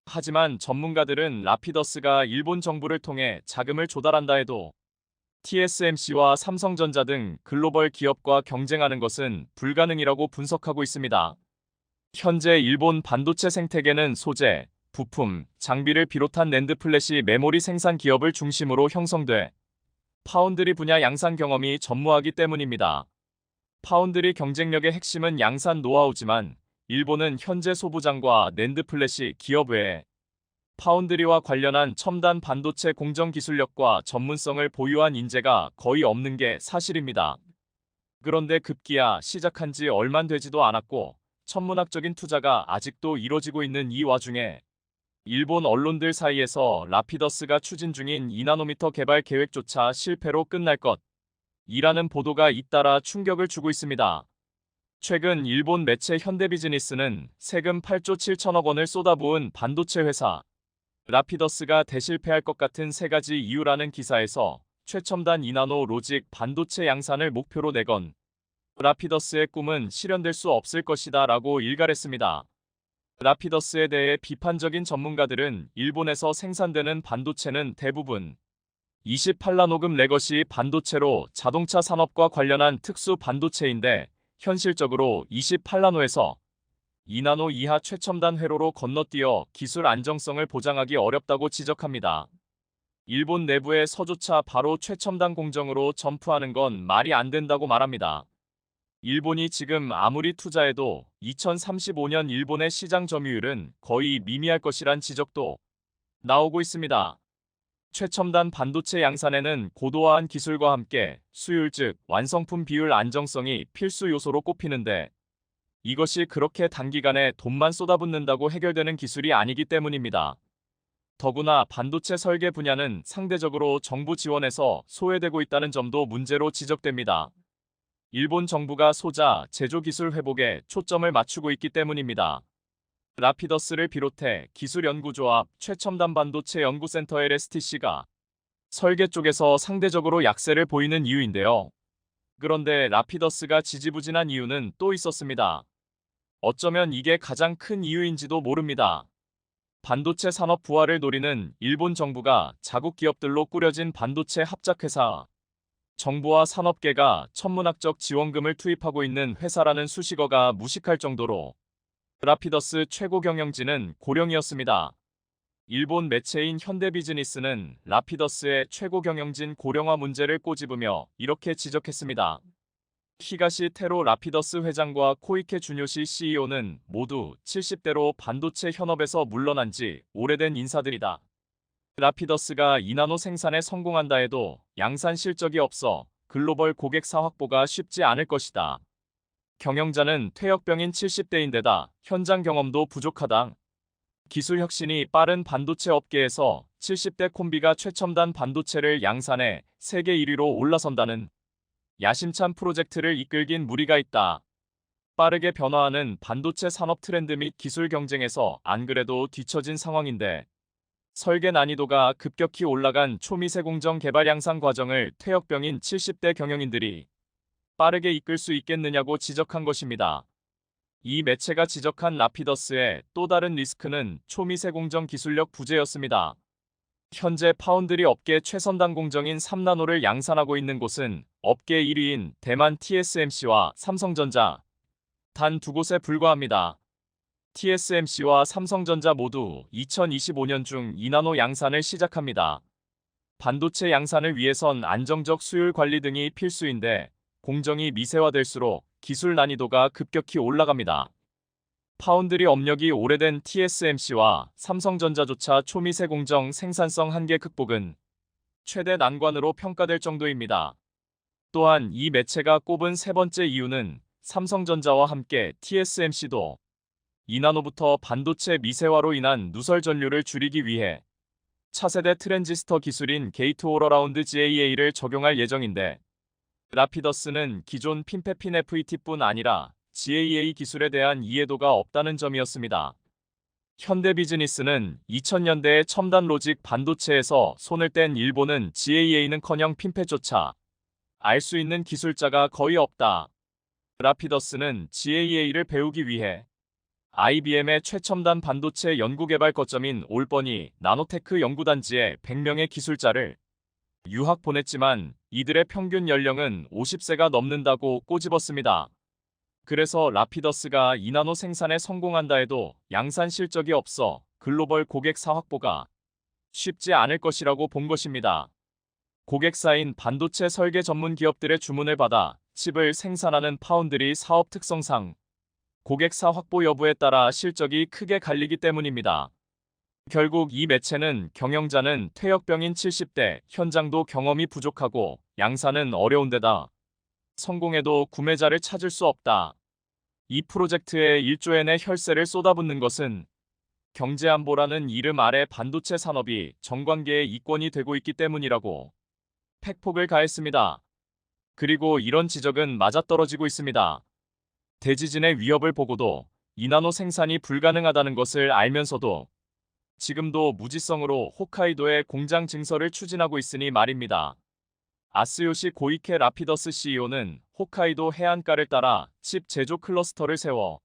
[SPEAKER 1] 하지만 전문가들은 라피더스가 일본 정부를 통해 자금을 조달한다 해도 TSMC와 삼성전자 등 글로벌 기업과 경쟁하는 것은 불가능이라고 분석하고 있습니다. 현재 일본 반도체 생태계는 소재, 부품, 장비를 비롯한 낸드 플래시 메모리 생산 기업을 중심으로 형성돼 파운드리 분야 양산 경험이 전무하기 때문입니다. 파운드리 경쟁력의 핵심은 양산 노하우지만 일본은 현재 소부장과 낸드 플래시 기업 외에 파운드리와 관련한 첨단 반도체 공정 기술력과 전문성을 보유한 인재가 거의 없는 게 사실입니다. 그런데 급기야 시작한 지 얼마 되지도 않았고 천문학적인 투자가 아직도 이뤄지고 있는 이 와중에 일본 언론들 사이에서 라피더스가 추진 중인 2나노미터 개발 계획조차 실패로 끝날 것이라는 보도가 잇따라 충격을 주고 있습니다. 최근 일본 매체 현대비즈니스는 세금 8조 7천억 원을 쏟아부은 반도체 회사 라피더스가 대실패할 것 같은 세 가지 이유라는 기사에서 최첨단 2나노 로직 반도체 양산을 목표로 내건 라피더스의 꿈은 실현될 수 없을 것이다 라고 일갈했습니다. 라피더스에 대해 비판적인 전문가들은 일본에서 생산되는 반도체는 대부분 28나노급 레거시 반도체로 자동차 산업과 관련한 특수 반도체인데 현실적으로 28나노에서 2나노 이하 최첨단 회로로 건너뛰어 기술 안정성을 보장하기 어렵다고 지적합니다. 일본 내부의 서조차 바로 최첨단 공정으로 점프하는 건 말이 안 된다고 말합니다. 일본이 지금 아무리 투자해도 2035년 일본의 시장 점유율은 거의 미미할 것이란 지적도 나오고 있습니다. 최첨단 반도체 양산에는 고도화한 기술과 함께 수율 즉 완성품 비율 안정성이 필수 요소로 꼽히는데 이것이 그렇게 단기간에 돈만 쏟아붓는다고 해결되는 기술이 아니기 때문입니다. 더구나 반도체 설계 분야는 상대적으로 정부 지원에서 소외되고 있다는 점도 문제로 지적됩니다. 일본 정부가 소자, 제조 기술 회복에 초점을 맞추고 있기 때문입니다. 라피더스를 비롯해 기술연구조합, 최첨단 반도체 연구센터 LSTC가 설계 쪽에서 상대적으로 약세를 보이는 이유인데요. 그런데 라피더스가 지지부진한 이유는 또 있었습니다. 어쩌면 이게 가장 큰 이유인지도 모릅니다. 반도체 산업 부활을 노리는 일본 정부가 자국 기업들로 꾸려진 반도체 합작회사, 정부와 산업계가 천문학적 지원금을 투입하고 있는 회사라는 수식어가 무식할 정도로 라피더스 최고 경영진은 고령이었습니다. 일본 매체인 현대비즈니스는 라피더스의 최고 경영진 고령화 문제를 꼬집으며 이렇게 지적했습니다. 히가시 테로 라피더스 회장과 코이케 주뇨시 CEO는 모두 70대로 반도체 현업에서 물러난 지 오래된 인사들이다. 라피더스가 2나노 생산에 성공한다 해도 양산 실적이 없어 글로벌 고객사 확보가 쉽지 않을 것이다. 경영자는 퇴역병인 70대인데다 현장 경험도 부족하다. 기술 혁신이 빠른 반도체 업계에서 70대 콤비가 최첨단 반도체를 양산해 세계 1위로 올라선다는 야심찬 프로젝트를 이끌긴 무리가 있다. 빠르게 변화하는 반도체 산업 트렌드 및 기술 경쟁에서 안 그래도 뒤처진 상황인데 설계 난이도가 급격히 올라간 초미세 공정 개발 양산 과정을 퇴역병인 70대 경영인들이 빠르게 이끌 수 있겠느냐고 지적한 것입니다. 이 매체가 지적한 라피더스의 또 다른 리스크는 초미세 공정 기술력 부재였습니다. 현재 파운드리 업계 최선단 공정인 3나노를 양산하고 있는 곳은 업계 1위인 대만 TSMC와 삼성전자 단 두 곳에 불과합니다. TSMC와 삼성전자 모두 2025년 중 2나노 양산을 시작합니다. 반도체 양산을 위해선 안정적 수율 관리 등이 필수인데 공정이 미세화될수록 기술 난이도가 급격히 올라갑니다. 파운드리 업력이 오래된 TSMC와 삼성전자조차 초미세 공정 생산성 한계 극복은 최대 난관으로 평가될 정도입니다. 또한 이 매체가 꼽은 세 번째 이유는 삼성전자와 함께 TSMC도 2나노부터 반도체 미세화로 인한 누설 전류를 줄이기 위해 차세대 트랜지스터 기술인 게이트올어라운드 GAA를 적용할 예정인데, 라피더스는 기존 핀페핀 FET뿐 아니라 GAA 기술에 대한 이해도가 없다는 점이었습니다. 현대비즈니스는 2000년대에 첨단 로직 반도체에서 손을 뗀 일본은 GAA는커녕 핀펫조차 알 수 있는 기술자가 거의 없다. 라피더스는 GAA를 배우기 위해 IBM의 최첨단 반도체 연구개발 거점인 올버니 나노테크 연구단지에 100명의 기술자를 유학 보냈지만 이들의 평균 연령은 50세가 넘는다고 꼬집었습니다. 그래서 라피더스가 2나노 생산에 성공한다 해도 양산 실적이 없어 글로벌 고객사 확보가 쉽지 않을 것이라고 본 것입니다. 고객사인 반도체 설계 전문 기업들의 주문을 받아 칩을 생산하는 파운드리 사업 특성상 고객사 확보 여부에 따라 실적이 크게 갈리기 때문입니다. 결국 이 매체는 경영자는 퇴역병인 70대, 현장도 경험이 부족하고 양산은 어려운데다 성공해도 구매자를 찾을 수 없다. 이 프로젝트에 1조엔의 혈세를 쏟아붓는 것은 경제안보라는 이름 아래 반도체 산업이 정관계의 이권이 되고 있기 때문이라고 팩폭을 가했습니다. 그리고 이런 지적은 맞아떨어지고 있습니다. 대지진의 위협을 보고도 2나노 생산이 불가능하다는 것을 알면서도 지금도 무지성으로 홋카이도에 공장 증설을 추진하고 있으니 말입니다. 아스요시 고이케 라피더스 CEO는 홋카이도 해안가를 따라 칩 제조 클러스터를 세워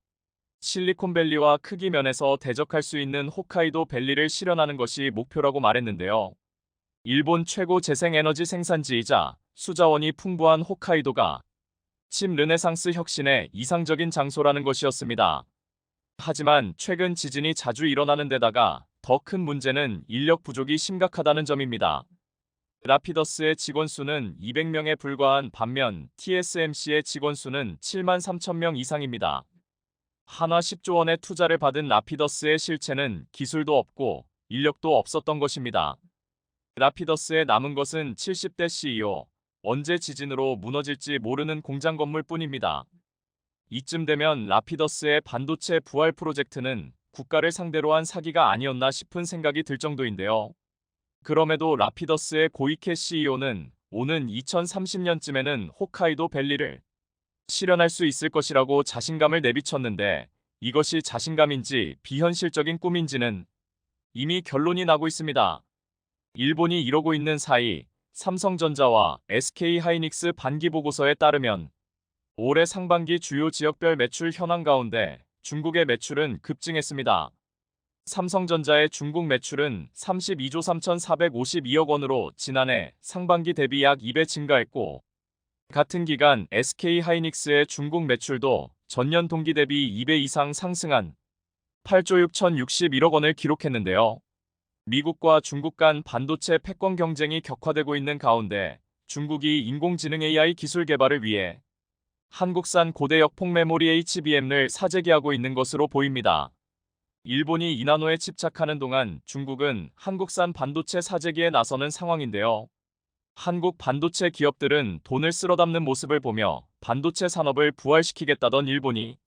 [SPEAKER 1] 실리콘밸리와 크기 면에서 대적할 수 있는 홋카이도 밸리를 실현하는 것이 목표라고 말했는데요. 일본 최고 재생에너지 생산지이자 수자원이 풍부한 홋카이도가 칩 르네상스 혁신의 이상적인 장소라는 것이었습니다. 하지만 최근 지진이 자주 일어나는 데다가 더 큰 문제는 인력 부족이 심각하다는 점입니다. 라피더스의 직원 수는 200명에 불과한 반면 TSMC의 직원 수는 7만 3천 명 이상입니다. 한화 10조 원의 투자를 받은 라피더스의 실체는 기술도 없고 인력도 없었던 것입니다. 라피더스에 남은 것은 70대 CEO, 언제 지진으로 무너질지 모르는 공장 건물뿐입니다. 이쯤 되면 라피더스의 반도체 부활 프로젝트는 국가를 상대로 한 사기가 아니었나 싶은 생각이 들 정도인데요. 그럼에도 라피더스의 고이케 CEO는 오는 2030년쯤에는 홋카이도 밸리를 실현할 수 있을 것이라고 자신감을 내비쳤는데, 이것이 자신감인지 비현실적인 꿈인지는 이미 결론이 나고 있습니다. 일본이 이러고 있는 사이 삼성전자와 SK하이닉스 반기 보고서에 따르면 올해 상반기 주요 지역별 매출 현황 가운데 중국의 매출은 급증했습니다. 삼성전자의 중국 매출은 32조 3,452억 원으로 지난해 상반기 대비 약 2배 증가했고, 같은 기간 SK하이닉스의 중국 매출도 전년 동기 대비 2배 이상 상승한 8조 6,061억 원을 기록했는데요. 미국과 중국 간 반도체 패권 경쟁이 격화되고 있는 가운데 중국이 인공지능 AI 기술 개발을 위해 한국산 고대역 폭메모리 HBM을 사재기하고 있는 것으로 보입니다. 일본이 2나노에 집착하는 동안 중국은 한국산 반도체 사재기에 나서는 상황인데요. 한국 반도체 기업들은 돈을 쓸어담는 모습을 보며 반도체 산업을 부활시키겠다던 일본이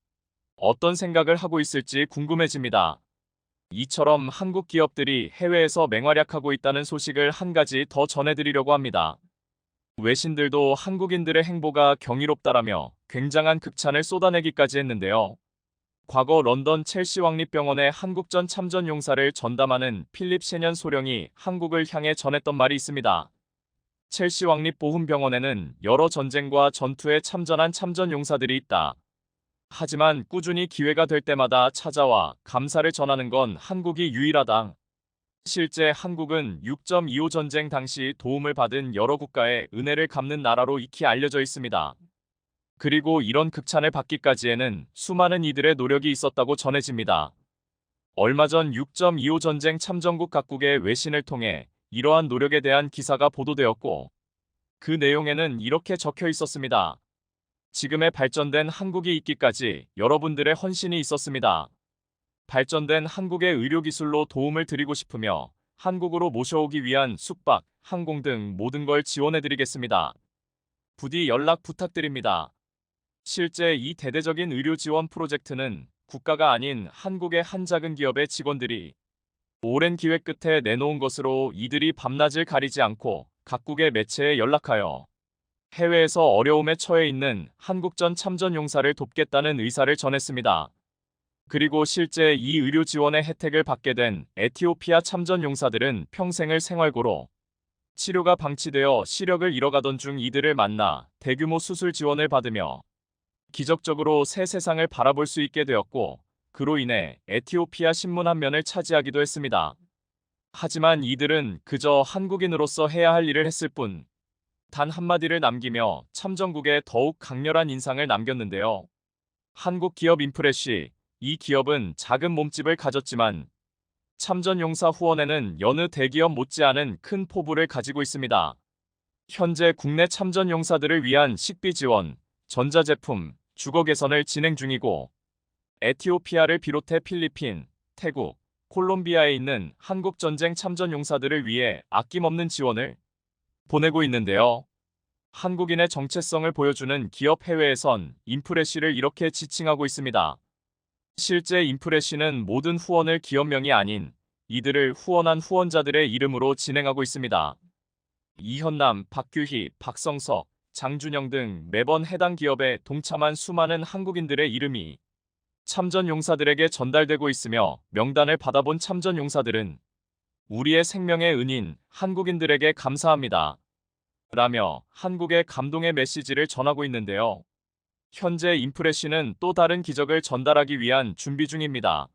[SPEAKER 1] 어떤 생각을 하고 있을지 궁금해집니다. 이처럼 한국 기업들이 해외에서 맹활약하고 있다는 소식을 한 가지 더 전해드리려고 합니다. 외신들도 한국인들의 행보가 경이롭다라며 굉장한 극찬을 쏟아내기까지 했는데요. 과거 런던 첼시 왕립병원의 한국전 참전 용사를 전담하는 필립 셰년 소령이 한국을 향해 전했던 말이 있습니다. 첼시 왕립보훈병원에는 여러 전쟁과 전투에 참전한 참전 용사들이 있다. 하지만 꾸준히 기회가 될 때마다 찾아와 감사를 전하는 건 한국이 유일하다. 실제 한국은 6.25 전쟁 당시 도움을 받은 여러 국가의 은혜를 갚는 나라로 익히 알려져 있습니다. 그리고 이런 극찬을 받기까지에는 수많은 이들의 노력이 있었다고 전해집니다. 얼마 전 6.25 전쟁 참전국 각국의 외신을 통해 이러한 노력에 대한 기사가 보도되었고, 그 내용에는 이렇게 적혀 있었습니다. 지금의 발전된 한국이 있기까지 여러분들의 헌신이 있었습니다. 발전된 한국의 의료기술로 도움을 드리고 싶으며 한국으로 모셔오기 위한 숙박, 항공 등 모든 걸 지원해드리겠습니다. 부디 연락 부탁드립니다. 실제 이 대대적인 의료 지원 프로젝트는 국가가 아닌 한국의 한 작은 기업의 직원들이 오랜 기획 끝에 내놓은 것으로 이들이 밤낮을 가리지 않고 각국의 매체에 연락하여 해외에서 어려움에 처해 있는 한국전 참전 용사를 돕겠다는 의사를 전했습니다. 그리고 실제 이 의료 지원의 혜택을 받게 된 에티오피아 참전 용사들은 평생을 생활고로 치료가 방치되어 시력을 잃어가던 중 이들을 만나 대규모 수술 지원을 받으며 기적적으로 새 세상을 바라볼 수 있게 되었고, 그로 인해 에티오피아 신문 한 면을 차지하기도 했습니다. 하지만 이들은 그저 한국인으로서 해야 할 일을 했을 뿐 단 한마디를 남기며 참전국에 더욱 강렬한 인상을 남겼는데요. 한국 기업 인프레쉬, 이 기업은 작은 몸집을 가졌지만 참전용사 후원에는 여느 대기업 못지않은 큰 포부를 가지고 있습니다. 현재 국내 참전용사들을 위한 식비 지원, 전자제품, 주거 개선을 진행 중이고, 에티오피아를 비롯해 필리핀, 태국, 콜롬비아에 있는 한국 전쟁 참전용사들을 위해 아낌없는 지원을 보내고 있는데요. 한국인의 정체성을 보여주는 기업 해외에선 인프레쉬를 이렇게 지칭하고 있습니다. 실제 인프레쉬는 모든 후원을 기업명이 아닌 이들을 후원한 후원자들의 이름으로 진행하고 있습니다. 이현남, 박규희, 박성석, 장준영 등 매번 해당 기업에 동참한 수많은 한국인들의 이름이 참전 용사들에게 전달되고 있으며, 명단을 받아본 참전 용사들은 우리의 생명의 은인 한국인들에게 감사합니다 라며 한국의 감동의 메시지를 전하고 있는데요. 현재 인프레쉬는 또 다른 기적을 전달하기 위한 준비 중입니다.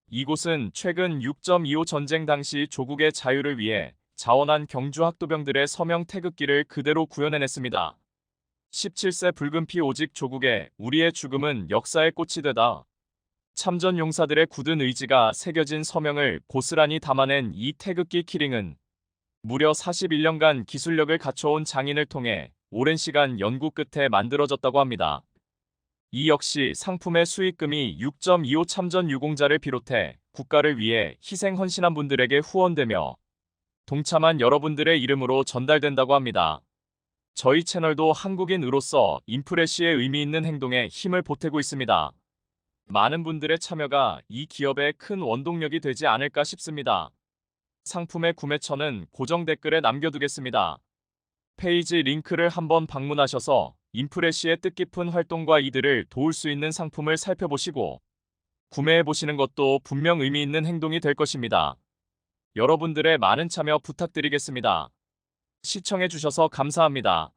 [SPEAKER 1] 이곳은 최근 6.25 전쟁 당시 조국의 자유를 위해 자원한 경주 학도병들의 서명 태극기를 그대로 구현해냈습니다. 17세 붉은 피 오직 조국의 우리의 죽음은 역사의 꽃이 되다. 참전 용사들의 굳은 의지가 새겨진 서명을 고스란히 담아낸 이 태극기 키링은 무려 41년간 기술력을 갖춰온 장인을 통해 오랜 시간 연구 끝에 만들어졌다고 합니다. 이 역시 상품의 수익금이 6.25 참전 유공자를 비롯해 국가를 위해 희생 헌신한 분들에게 후원되며 동참한 여러분들의 이름으로 전달된다고 합니다. 저희 채널도 한국인으로서 인프레쉬의 의미 있는 행동에 힘을 보태고 있습니다. 많은 분들의 참여가 이 기업의 큰 원동력이 되지 않을까 싶습니다. 상품의 구매처는 고정 댓글에 남겨두겠습니다. 페이지 링크를 한번 방문하셔서 인프레쉬의 뜻깊은 활동과 이들을 도울 수 있는 상품을 살펴보시고 구매해보시는 것도 분명 의미 있는 행동이 될 것입니다. 여러분들의 많은 참여 부탁드리겠습니다. 시청해주셔서 감사합니다.